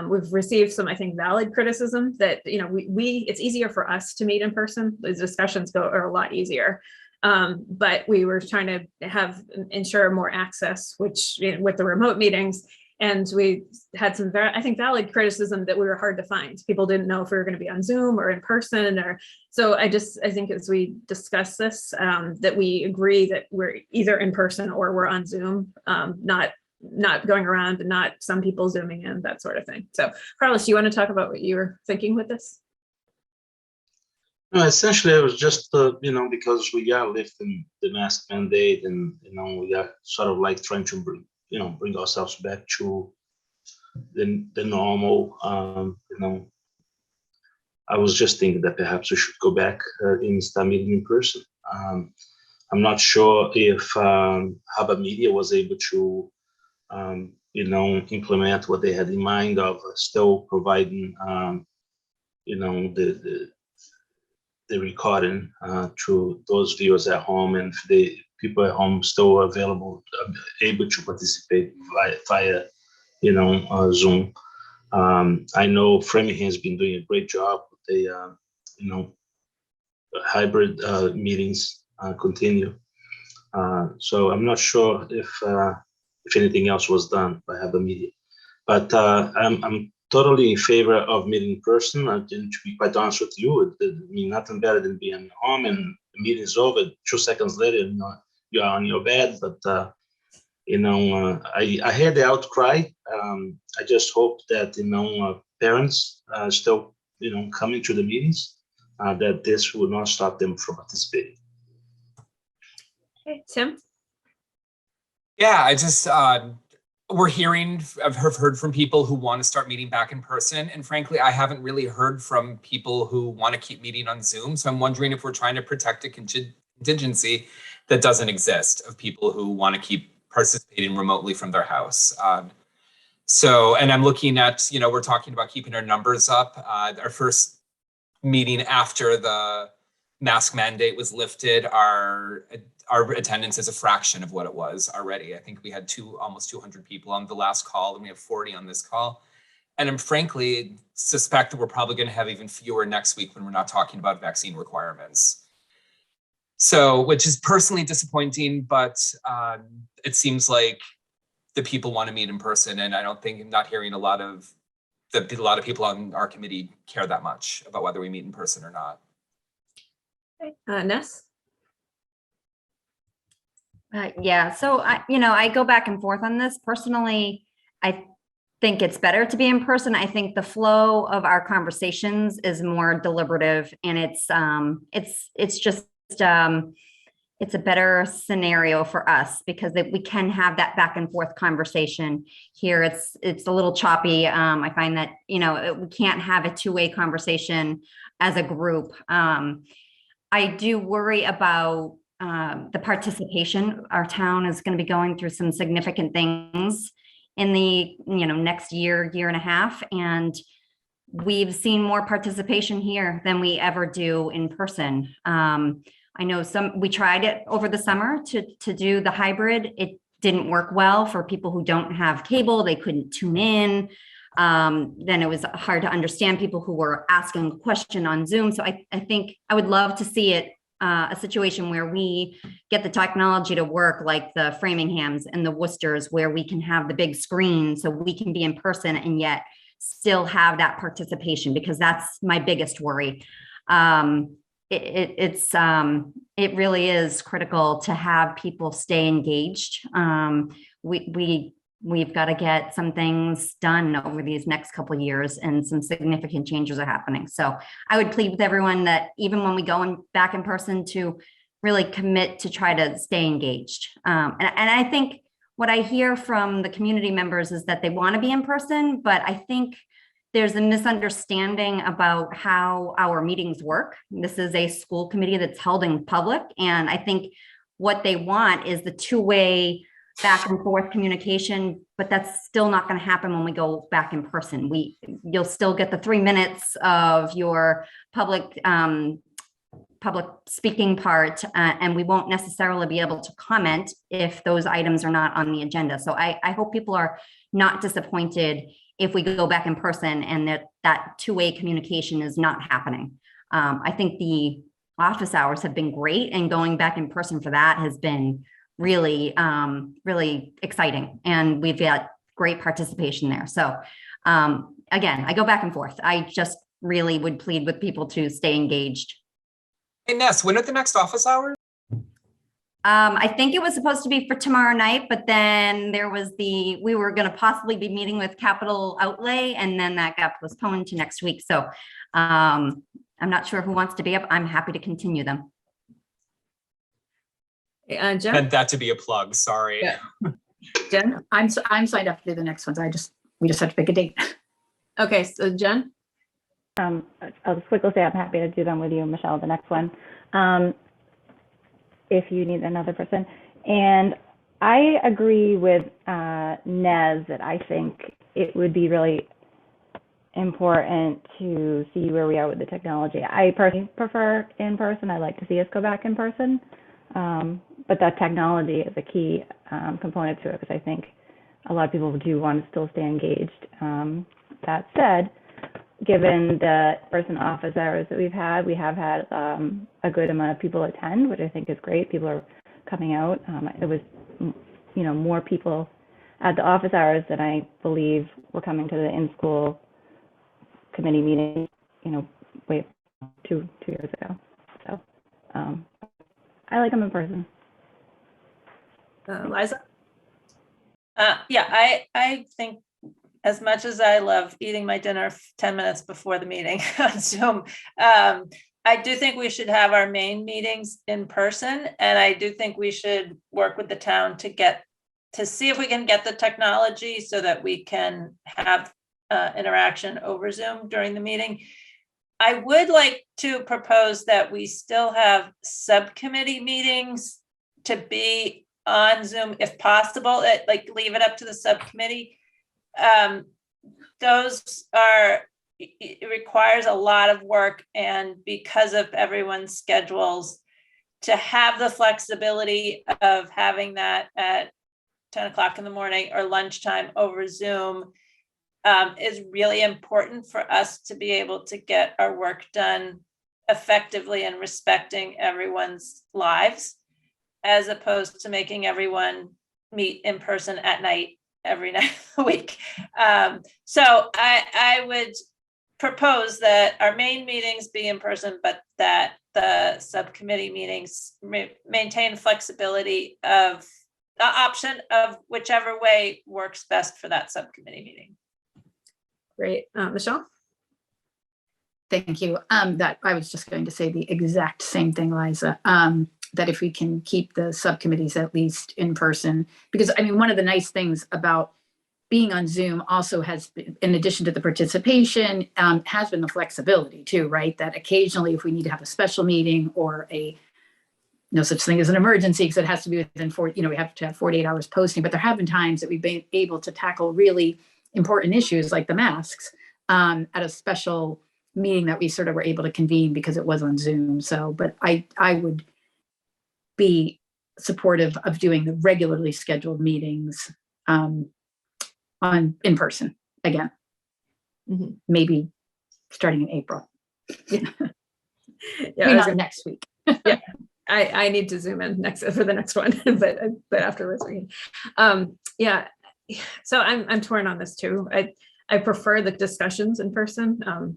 We've received some, I think, valid criticism that, you know, it's easier for us to meet in person. The discussions are a lot easier. But we were trying to ensure more access, which, you know, with the remote meetings, and we had some I think valid criticism that we were hard to find. People didn't know if we were going to be on Zoom or in person, so I think as we discuss this, that we agree that we're either in person or we're on Zoom, not going around and not some people zooming in, that sort of thing. So Carlos, do you want to talk about what you were thinking with this? No, essentially, it was just, you know, because we are lifting the mask mandate, and, you know, we are sort of like trying to bring ourselves back to the normal. You know, I was just thinking that perhaps we should go back and start meeting in person. I'm not sure if Hub Media was able to, you know, implement what they had in mind of still providing, you know, the recording to those viewers at home, and the people at home still available, able to participate via you know, Zoom. I know Framingham has been doing a great job with the, you know, hybrid meetings continue. So I'm not sure if anything else was done by Hub Media, but I'm totally in favor of meeting in person. And to be quite honest with you, I mean, nothing better than being home and the meeting's over 2 seconds later, you know, you're on your bed. But you know, I hear the outcry. I just hope that, you know, parents still, you know, coming to the meetings, that this will not stop them from participating. Okay, Tim. Yeah, I just I've heard from people who want to start meeting back in person. And frankly, I haven't really heard from people who want to keep meeting on Zoom. So I'm wondering if we're trying to protect a contingency that doesn't exist of people who want to keep participating remotely from their house. And I'm looking at, we're talking about keeping our numbers up. Our first meeting after the mask mandate was lifted, our attendance is a fraction of what it was already. I think we had almost 200 people on the last call, and we have 40 on this call. And I'm frankly suspect that we're probably going to have even fewer next week when we're not talking about vaccine requirements. So, which is personally disappointing, but it seems like the people want to meet in person, and I'm not hearing a lot of people on our committee care that much about whether we meet in person or not. Ness? Yeah, so I go back and forth on this. Personally, I think it's better to be in person. I think the flow of our conversations is more deliberative, and it's a better scenario for us because we can have that back and forth conversation. Here it's a little choppy. I find that we can't have a two-way conversation as a group. I do worry about the participation. Our town is going to be going through some significant things in the next year and a half, and we've seen more participation here than we ever do in person. I know we tried it over the summer to do the hybrid. It didn't work well for people who don't have cable. They couldn't tune in. Then it was hard to understand people who were asking a question on Zoom. So I think I would love to see it a situation where we get the technology to work like the Framinghams and the Worcesters, where we can have the big screen so we can be in person and yet still have that participation, because that's my biggest worry. It really is critical to have people stay engaged. We've got to get some things done over these next couple of years, and some significant changes are happening. So I would plead with everyone that even when we go back in person, to really commit to try to stay engaged. And I think what I hear from the community members is that they want to be in person, but I think there's a misunderstanding about how our meetings work. This is a school committee that's held in public, and I think what they want is the two-way back and forth communication, but that's still not going to happen when we go back in person. You'll still get the 3 minutes of your public speaking part, and we won't necessarily be able to comment if those items are not on the agenda. So I hope people are not disappointed if we go back in person and that two-way communication is not happening. I think the office hours have been great, and going back in person for that has been really, really exciting. And we've got great participation there. So again, I go back and forth. I just really would plead with people to stay engaged. Hey Ness, when are the next office hours? I think it was supposed to be for tomorrow night, but then we were going to possibly be meeting with Capital Outlay, and then that got postponed to next week. So I'm not sure who wants to be up. I'm happy to continue them. Jen? Meant that to be a plug, sorry. Yeah. Jen? I'm signed up to do the next ones. We just have to pick a date. Okay, so Jen? I'll just quickly say I'm happy to do them with you, Michelle, the next one. If you need another person. And I agree with Nez that I think it would be really important to see where we are with the technology. I personally prefer in person. I like to see us go back in person. But that technology is a key component to it, because I think a lot of people do want to still stay engaged. That said, given the person office hours that we have had a good amount of people attend, which I think is great. People are coming out. It was, more people at the office hours than I believe were coming to the in-school committee meeting, way 2 years ago. So I like them in person. Liza? Yeah, I think, as much as I love eating my dinner 10 minutes before the meeting on Zoom, I do think we should have our main meetings in person. And I do think we should work with the town to get to see if we can get the technology so that we can have interaction over Zoom during the meeting. I would like to propose that we still have subcommittee meetings to be on Zoom if possible, like leave it up to the subcommittee. Those are, it requires a lot of work, and because of everyone's schedules, to have the flexibility of having that at 10 o'clock in the morning or lunchtime over Zoom is really important for us to be able to get our work done effectively and respecting everyone's lives, as opposed to making everyone meet in person at night every night of the week. So I would propose that our main meetings be in person, but that the subcommittee meetings maintain flexibility of the option of whichever way works best for that subcommittee meeting. Great. Michelle? Thank you. That I was just going to say the exact same thing, Liza. That if we can keep the subcommittees at least in person, because I mean, one of the nice things about being on Zoom also has been, in addition to the participation, has been the flexibility too, right? That occasionally if we need to have a special meeting or no such thing as an emergency, because it has to be within we have to have 48 hours posting, but there have been times that we've been able to tackle really important issues like the masks at a special meeting that we sort of were able to convene because it was on Zoom. So, but I would be supportive of doing the regularly scheduled meetings in person again, maybe starting in April. Yeah, maybe not next week. Yeah, I need to Zoom in for the next one, but afterwards we can. Yeah, so I'm torn on this too. I prefer the discussions in person.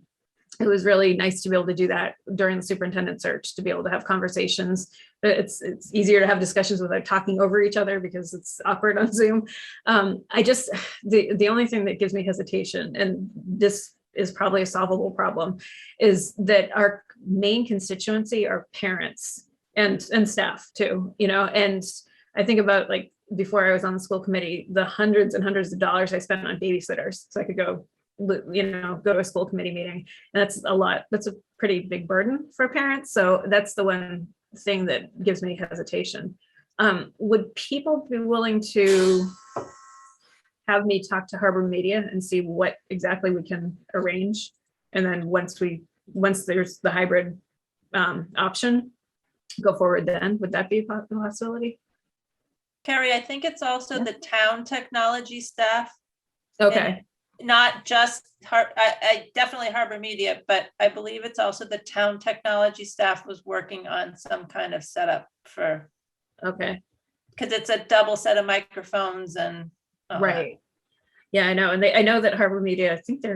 It was really nice to be able to do that during the superintendent search, to be able to have conversations. It's easier to have discussions without talking over each other because it's awkward on Zoom. The only thing that gives me hesitation, and this is probably a solvable problem, is that our main constituency are parents and staff too, and I think about, like, before I was on the school committee, the hundreds and hundreds of dollars I spent on babysitters so I could go to a school committee meeting. And that's a lot. That's a pretty big burden for parents. So that's the one thing that gives me hesitation. Would people be willing to have me talk to Harbor Media and see what exactly we can arrange? And then once there's the hybrid option, go forward then? Would that be a possibility? Carrie, I think it's also the town technology staff. Okay. Not just I definitely Harbor Media, but I believe it's also the town technology staff was working on some kind of setup for. Okay. Because it's a double set of microphones and. Right. Yeah, I know. And I know that Harbor Media, I think they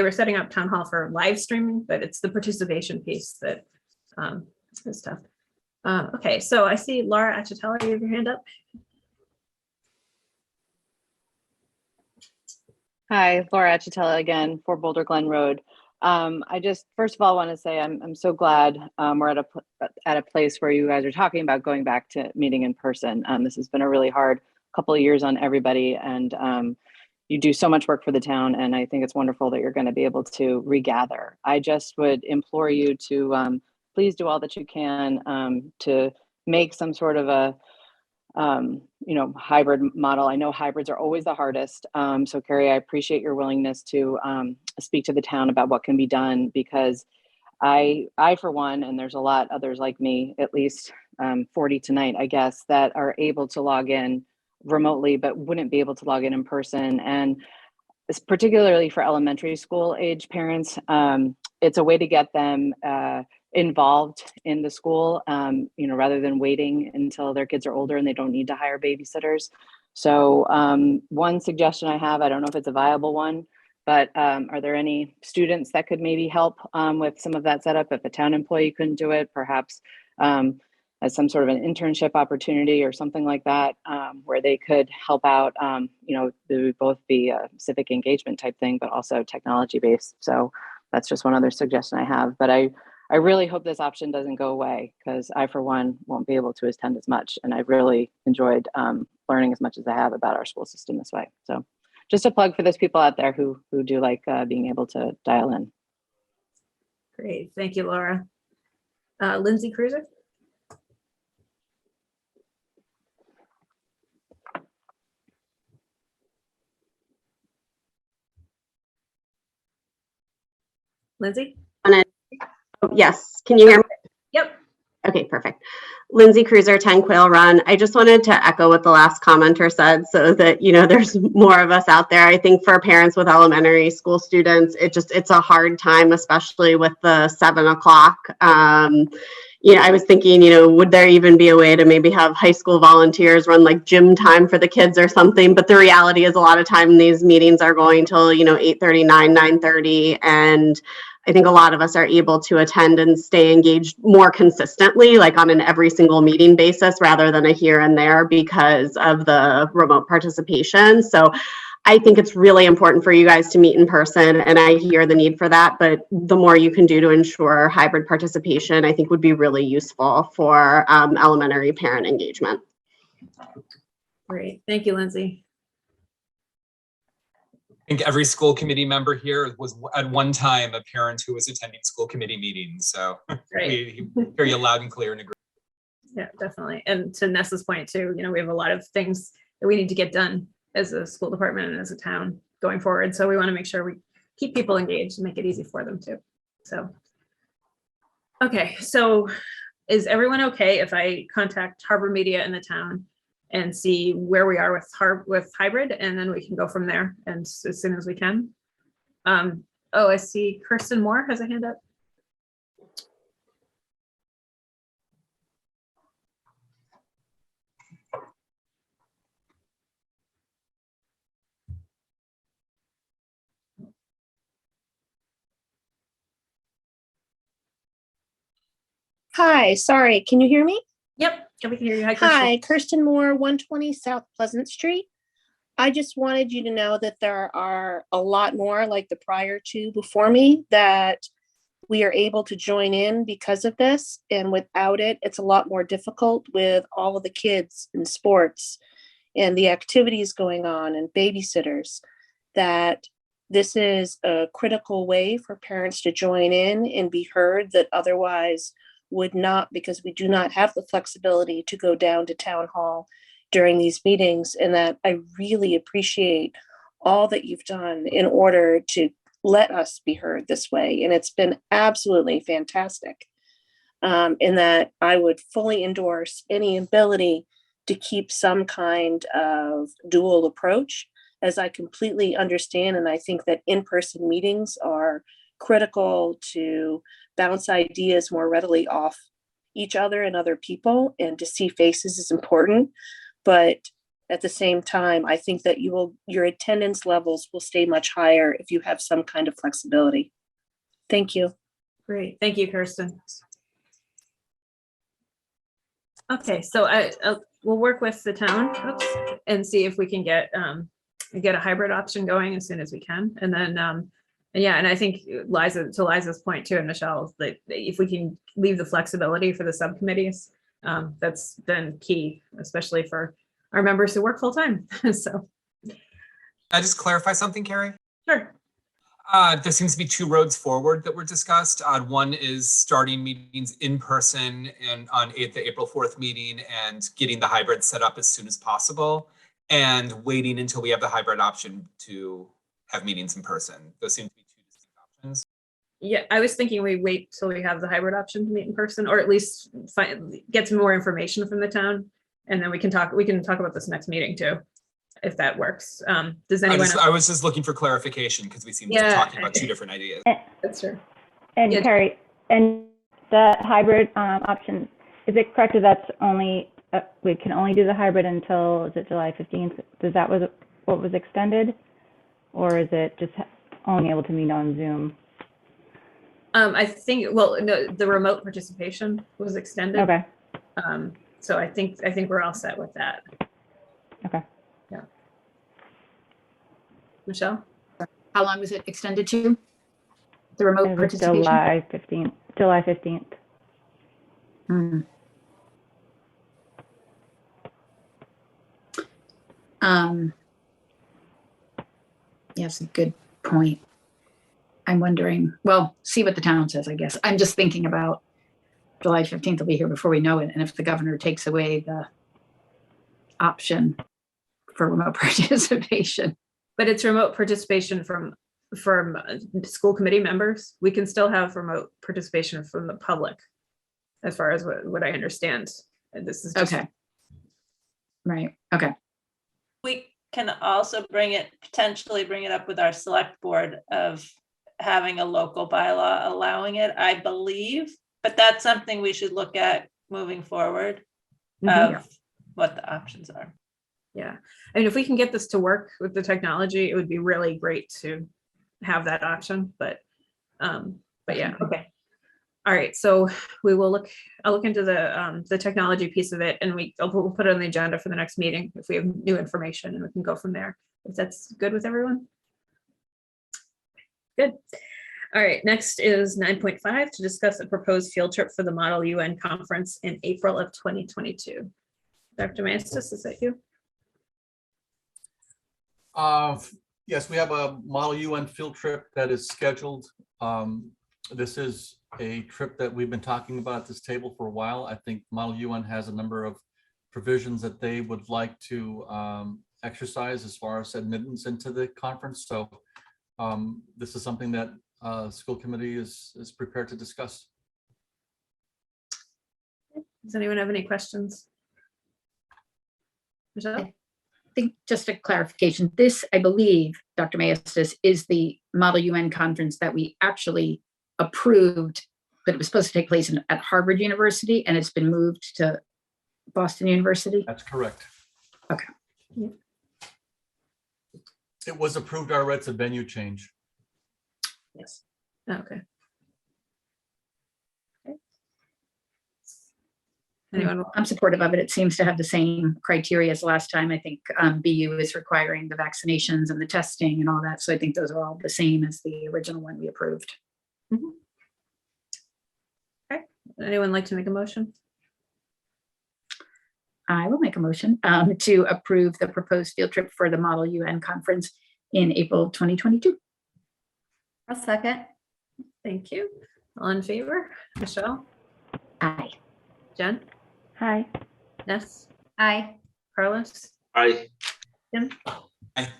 were setting up town hall for live streaming, but it's the participation piece that is tough. Okay, so I see Laura Achitella, you have your hand up. Hi, Laura Achitella again, for Boulder Glen Road. I just, first of all, want to say I'm so glad we're at a place where you guys are talking about going back to meeting in person. This has been a really hard couple of years on everybody, and you do so much work for the town, and I think it's wonderful that you're going to be able to regather. I just would implore you to please do all that you can to make some sort of a hybrid model. I know hybrids are always the hardest. So Carrie, I appreciate your willingness to speak to the town about what can be done, because I for one, and there's a lot others like me, at least 40 tonight, I guess, that are able to log in remotely, but wouldn't be able to log in person. And it's particularly for elementary school age parents, it's a way to get them involved in the school, rather than waiting until their kids are older and they don't need to hire babysitters. So one suggestion I have, I don't know if it's a viable one, but are there any students that could maybe help with some of that setup if a town employee couldn't do it, perhaps as some sort of an internship opportunity or something like that, where they could help out, it would both be a civic engagement type thing, but also technology based. So that's just one other suggestion I have. But I I really hope this option doesn't go away because I, for one, won't be able to attend as much. And I've really enjoyed learning as much as I have about our school system this way. So just a plug for those people out there who do like being able to dial in. Great. Thank you, Laura. Lindsay Cruiser. Lindsay? Yes, can you hear me? Yep. Okay, perfect. Lindsay Cruiser, 10 Quail Run. I just wanted to echo what the last commenter said so that, you know, there's more of us out there. I think for parents with elementary school students, it's a hard time, especially with the 7 o'clock. You know, I was thinking, you know, would there even be a way to maybe have high school volunteers run like gym time for the kids or something? But the reality is a lot of time these meetings are going till, you know, 8:30, 9:30. And I think a lot of us are able to attend and stay engaged more consistently, like on an every single meeting basis rather than a here and there because of the remote participation. So I think it's really important for you guys to meet in person, and I hear the need for that, but the more you can do to ensure hybrid participation, I think would be really useful for elementary parent engagement. Great. Thank you, Lindsay. I think every school committee member here was at one time a parent who was attending school committee meetings. So we hear you loud and clear and agree. Yeah, definitely. And to Nessa's point too, you know, we have a lot of things that we need to get done as a school department and as a town going forward. So we want to make sure we keep people engaged and make it easy for them too. So, okay. So is everyone okay if I contact Harbor Media in the town and see where we are with hybrid, and then we can go from there and as soon as we can. Oh, I see Kirsten Moore has a hand up. Hi, sorry, can you hear me? Yep, we can hear you. Hi, Kirsten. Hi, Kirsten Moore, 120 South Pleasant Street. I just wanted you to know that there are a lot more like the prior two before me that we are able to join in because of this. And without it, it's a lot more difficult with all of the kids in sports and the activities going on and babysitters, that this is a critical way for parents to join in and be heard that otherwise would not, because we do not have the flexibility to go down to town hall during these meetings. And that I really appreciate all that you've done in order to let us be heard this way. And it's been absolutely fantastic. In that I would fully endorse any ability to keep some kind of dual approach, as I completely understand. And I think that in-person meetings are critical to bounce ideas more readily off each other and other people, and to see faces is important. But at the same time, I think that your attendance levels will stay much higher if you have some kind of flexibility. Thank you. Great. Thank you, Kirsten. Okay, so we'll work with the town and see if we can get a hybrid option going as soon as we can. And then, yeah, and I think to Liza's point too, and Michelle, that if we can leave the flexibility for the subcommittees, that's been key, especially for our members who work full time. So. Can I just clarify something, Carrie? Sure. There seems to be two roads forward that were discussed. One is starting meetings in person and on the April 4th meeting and getting the hybrid set up as soon as possible, and waiting until we have the hybrid option to have meetings in person. Those seem to be two distinct options. Yeah, I was thinking we wait till we have the hybrid option to meet in person, or at least get some more information from the town, and then we can talk about this next meeting too, if that works. Does anyone else? I was just looking for clarification because we seem to be talking about two different ideas. That's true. And Yeah. Carrie, and the hybrid option, is it correct that that's only, we can only do the hybrid until, is it July 15th? Is that what was extended? Or is it just only able to meet on Zoom? I think, well, no, the remote participation was extended. Okay. So I think we're all set with that. Okay. Yeah. Michelle? How long was it extended to? The remote It was participation? July 15th. July 15th. Hmm. Yeah, that's a good point. I'm wondering, well, see what the town says, I guess. I'm just thinking about July 15th will be here before we know it. And if the governor takes away the option for remote participation. But it's remote participation from school committee members. We can still have remote participation from the public, as far as what I understand. And this is just, Okay. Right. Okay. We can also potentially bring it up with our select board of having a local bylaw allowing it, I believe, but that's something we should look at moving forward of what the options are. yeah. I mean, if we can get this to work with the technology, it would be really great to have that option, but yeah, okay. All right, so I'll look into the technology piece of it, and we'll put it on the agenda for the next meeting if we have new information, and we can go from there. If that's good with everyone? Good. All right, next is 9.5 to discuss a proposed field trip for the Model UN conference in April of 2022. Dr. Maestas, is that you? Yes, we have a Model UN field trip that is scheduled. This is a trip that we've been talking about at this table for a while. I think Model UN has a number of provisions that they would like to exercise as far as admittance into the conference. So this is something that school committee is prepared to discuss. Does anyone have any questions? Michelle? I think just a clarification, this, I believe, Dr. Maestas, is the Model UN conference that we actually approved, but it was supposed to take place at Harvard University, and it's been moved to Boston University. That's correct. Okay. It was approved already. It's a venue change. Yes. Okay. Anyone? I'm supportive of it. It seems to have the same criteria as last time. I think BU is requiring the vaccinations and the testing and all that. So I think those are all the same as the original one we approved. Mhm. Okay. Would anyone like to make a motion? I will make a motion to approve the proposed field trip for the Model UN conference in April 2022. I'll second. Thank you. All in favor? Michelle? Aye. Jen? Hi. Ness? Aye. Carlos? Aye. Tim? Aye.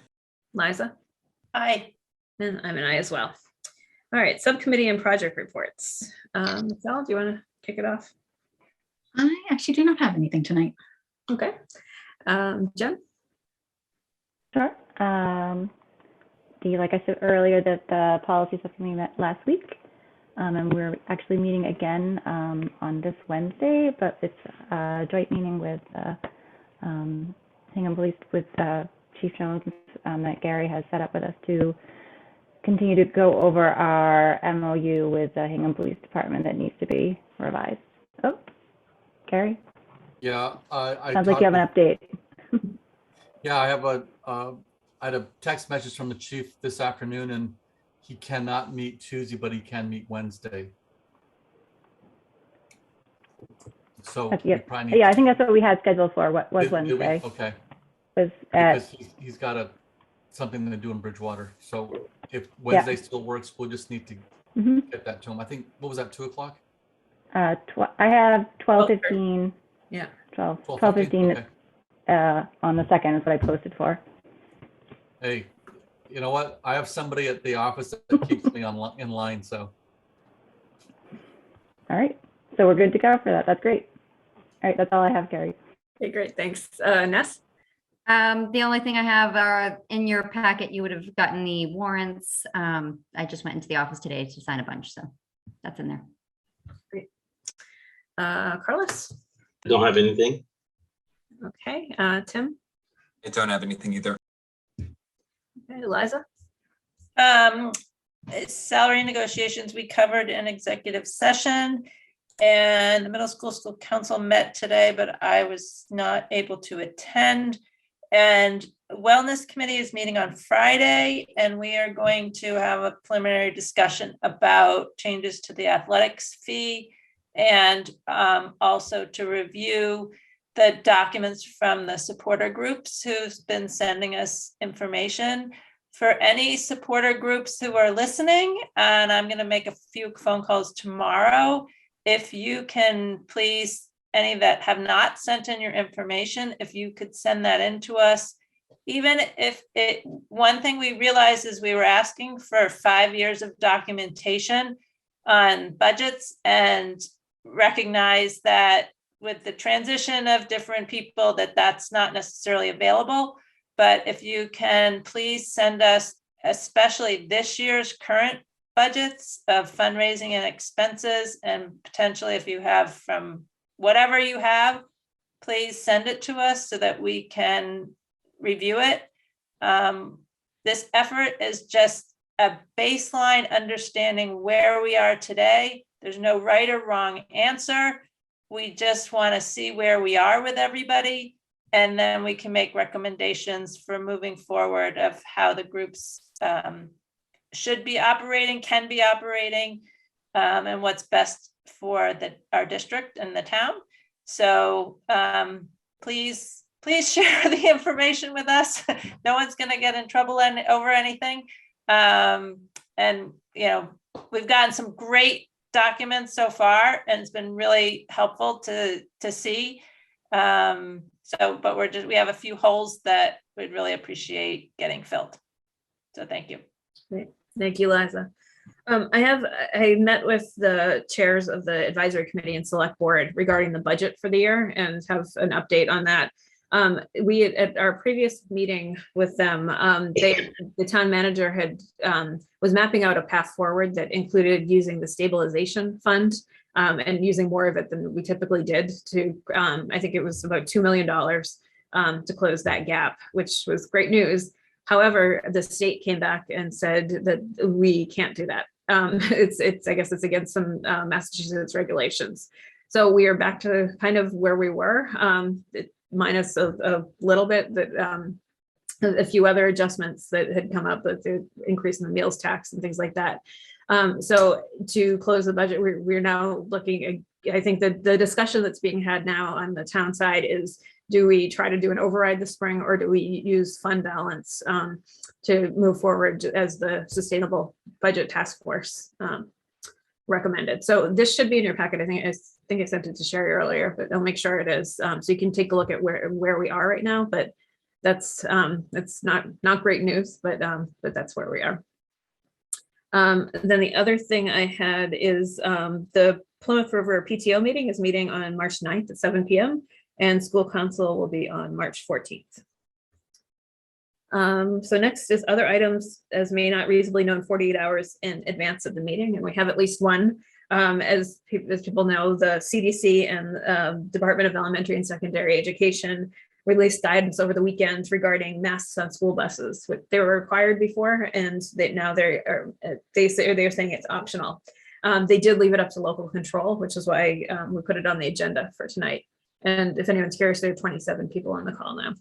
Liza? Aye. And I'm an aye as well. All right, subcommittee and project reports. Michelle, do you want to kick it off? I actually do not have anything tonight. Okay. Jen? Sure. Like I said earlier, that the policy subcommittee met last week, and we're actually meeting again on this Wednesday, but it's a joint meeting with Hingham Police, with Chief Jones, that Gary has set up with us to continue to go over our MOU with the Hingham Police Department that needs to be revised. Oh, Gary? Yeah. Sounds like you have an update. Yeah, I had a text message from the chief this afternoon, and he cannot meet Tuesday, but he can meet Wednesday. So we probably need Yeah, I think that's what we had scheduled for. What was Did we? Wednesday? Okay. Was at Because he's got something to do in Bridgewater. So if Wednesday still works, we'll just need to get that to him. I think, what was that, 2 o'clock? I have 12:15. Yeah. 12:15 Okay. on the 2nd is what I posted for. Hey, you know what? I have somebody at the office that keeps me in line, so. All right. So we're good to go for that. That's great. All right. That's all I have, Gary. Okay, great. Thanks. Ness? The only thing I have are in your packet, you would have gotten the warrants. I just went into the office today to sign a bunch, so that's in there. Great. Carlos? I don't have anything. Okay. Tim? I don't have anything either. Okay, Liza? Salary negotiations we covered in executive session, and the middle school council met today, but I was not able to attend. And Wellness Committee is meeting on Friday, and we are going to have a preliminary discussion about changes to the athletics fee and also to review the documents from the supporter groups who's been sending us information. For any supporter groups who are listening, and I'm going to make a few phone calls tomorrow, if you can please, any that have not sent in your information, if you could send that in to us. Even if one thing we realized is we were asking for 5 years of documentation on budgets, and recognize that with the transition of different people that's not necessarily available. But if you can please send us, especially this year's current budgets of fundraising and expenses, and potentially if you have from whatever you have, please send it to us so that we can review it. This effort is just a baseline understanding where we are today. There's no right or wrong answer. We just want to see where we are with everybody, and then we can make recommendations for moving forward of how the groups should be operating, can be operating, and what's best for our district and the town. So please share the information with us. No one's going to get in trouble over anything. And we've gotten some great documents so far, and it's been really helpful to see. But we have a few holes that we'd really appreciate getting filled. So thank you. Great. Thank you, Liza. I met with the chairs of the advisory committee and select board regarding the budget for the year and have an update on that. We at our previous meeting with them, the town manager was mapping out a path forward that included using the stabilization fund and using more of it than we typically did to, I think it was about $2 million to close that gap, which was great news. However, the state came back and said that we can't do that. I guess it's against some Massachusetts regulations. So we are back to kind of where we were, minus a little bit, that a few other adjustments that had come up with the increase in the meals tax and things like that. So to close the budget, we're now looking at, I think that the discussion that's being had now on the town side is, do we try to do an override this spring, or do we use fund balance to move forward as the Sustainable Budget Task Force recommended? So this should be in your packet. I think I sent it to Sherry earlier, but I'll make sure it is, so you can take a look at where we are right now. But that's not great news, but that's where we are. Then the other thing I had is the Plymouth River PTO meeting is meeting on March 9th at 7 p.m. and school council will be on March 14th. So next is other items as may not reasonably known 48 hours in advance of the meeting, and we have at least one. As people know, the CDC and Department of Elementary and Secondary Education released guidance over the weekend regarding masks on school buses. They were required before, and now they're saying it's optional. They did leave it up to local control, which is why we put it on the agenda for tonight. And if anyone's curious, there are 27 people on the call now.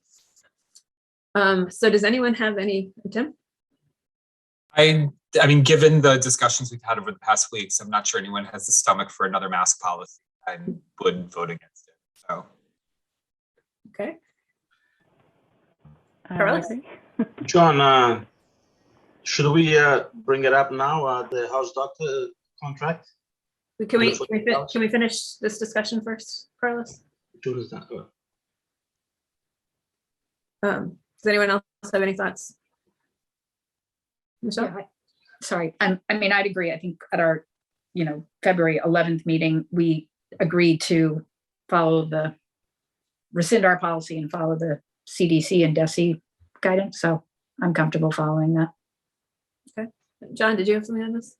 So does anyone have any, Tim? I mean, given the discussions we've had over the past weeks, I'm not sure anyone has the stomach for another mask policy. I would vote against it. So. Okay. Carlos? John, should we bring it up now, the house doctor contract? Can we finish this discussion first, Carlos? Does anyone else have any thoughts? Michelle? Yeah, sorry, I mean, I'd agree. I think at our, February 11th meeting, we agreed to rescind our policy and follow the CDC and DESE guidance. So I'm comfortable following that. Okay. John, did you have something on this?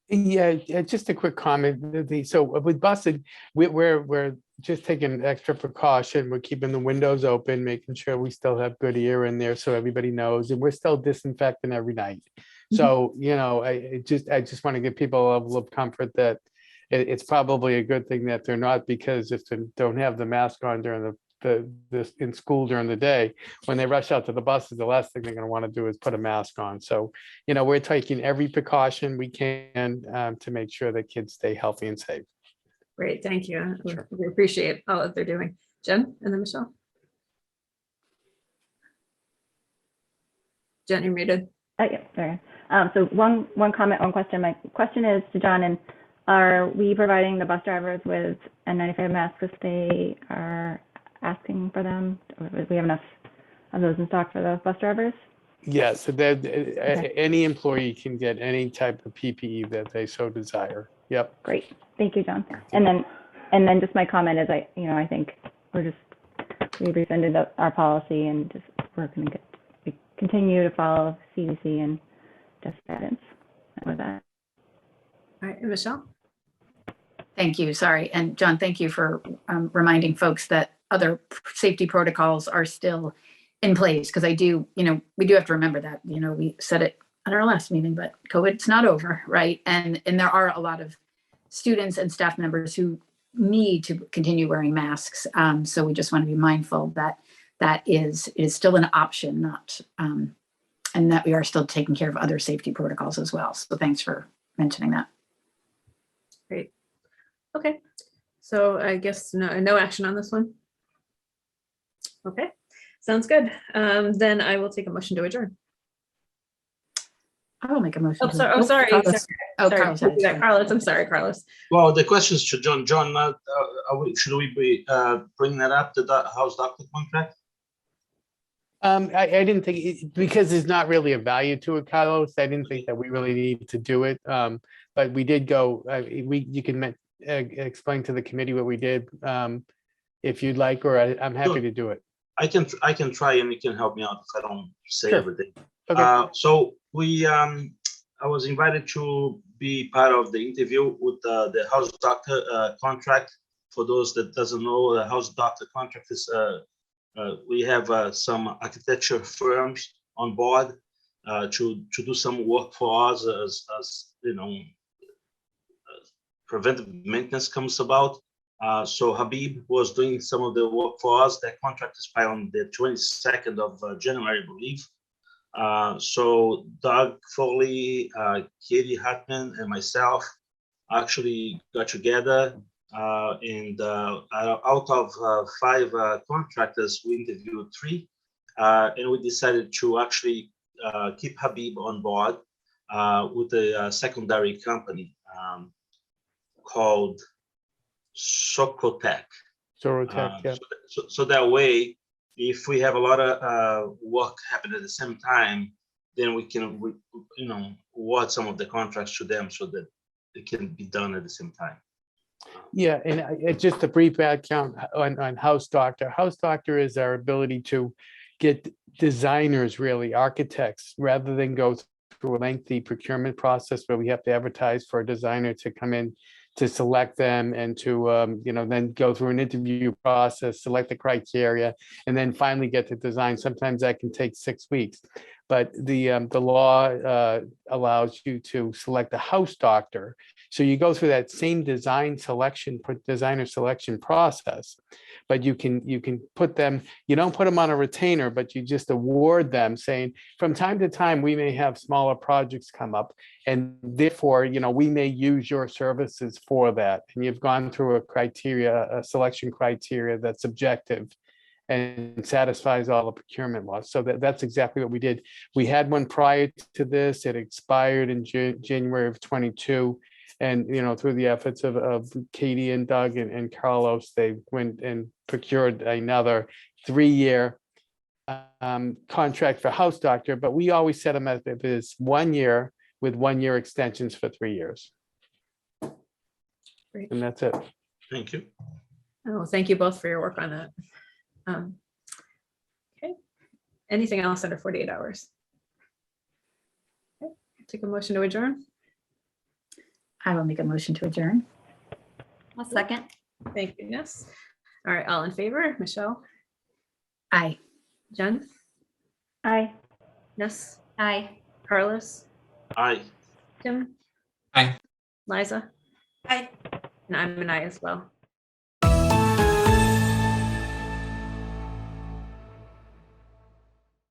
Yeah, just a quick comment. So with buses, we're just taking extra precaution. We're keeping the windows open, making sure we still have good air in there so everybody knows, and we're still disinfecting every night. So, I just want to give people a level of comfort that it's probably a good thing that they're not, because if they don't have the mask on during the this in school during the day, when they rush out to the buses, the last thing they're going to want to do is put a mask on. So, we're taking every precaution we can to make sure that kids stay healthy and safe. Great, thank you. Sure. We appreciate all that they're doing. Jen and then Michelle. Jen, you're muted. Yeah, sorry. So one comment, one question. My question is to John, and are we providing the bus drivers with N95 masks if they are asking for them? Or do we have enough of those in stock for the bus drivers? Yes, so that any employee can get any type of PPE that they so desire. Yep. Great. Thank you, John. And then just my comment is I think we rescinded our policy and just we're going to continue to follow CDC and just guidance with that. All right, and Michelle. Thank you. Sorry. And John, thank you for reminding folks that other safety protocols are still in place, because we do have to remember that, we said it at our last meeting, but COVID's not over, right? And there are a lot of students and staff members who need to continue wearing masks. So we just want to be mindful that that is still an option, not and that we are still taking care of other safety protocols as well. So thanks for mentioning that. Great. Okay. So I guess no action on this one. Okay. Sounds good. Then I will take a motion to adjourn. I will make a motion. Oh, sorry. Carlos. Carlos. Carlos. I'm sorry, Carlos. Well, the questions to John. John, should we be bringing that up, the house doctor contract? I didn't think, because there's not really a value to it, Carlos. I didn't think that we really needed to do it. But we did go, you can explain to the committee what we did if you'd like, or I'm happy to do it. I can try, and you can help me out if I don't say Sure. everything. Okay. So I was invited to be part of the interview with the house doctor contract. For those that doesn't know, the house doctor contract is we have some architecture firms on board to do some work for us as preventive maintenance comes about. So Habib was doing some of the work for us. That contract expired on the 22nd of January, I believe. So Doug Foley, Katie Hartman, and myself actually got together, and out of 5 contractors, we interviewed 3, and we decided to actually keep Habib on board with a secondary company called Socotec. Sorotech, yeah. So that way, if we have a lot of work happening at the same time, then we can award some of the contracts to them so that it can be done at the same time. Yeah, and just a brief background on House Doctor. House Doctor is our ability to get designers, really architects, rather than go through a lengthy procurement process where we have to advertise for a designer to come in to select them and to then go through an interview process, select the criteria, and then finally get to design. Sometimes that can take 6 weeks, but the law allows you to select a house doctor. So you go through that same designer selection process, but you can put them. You don't put them on a retainer, but you just award them, saying from time to time we may have smaller projects come up, and therefore we may use your services for that. And you've gone through a selection criteria that's objective and satisfies all the procurement laws. So that's exactly what we did. We had one prior to this. It expired in January of 22. And, through the efforts of Katie and Doug and Carlos, they went and procured another 3-year contract for house doctor. But we always set them as if it's 1 year with 1-year extensions for 3 years. Great. And that's it. Thank you. Oh, thank you both for your work on that. Okay. Anything else under 48 hours? Okay. Take a motion to adjourn. I will make a motion to adjourn. I'll second. Thank you, Yes. All right, all in favor? Michelle? Aye. Jen? Aye. Yes. Aye. Carlos? Aye. Tim? Aye. Liza? Aye. And I'm an aye as well.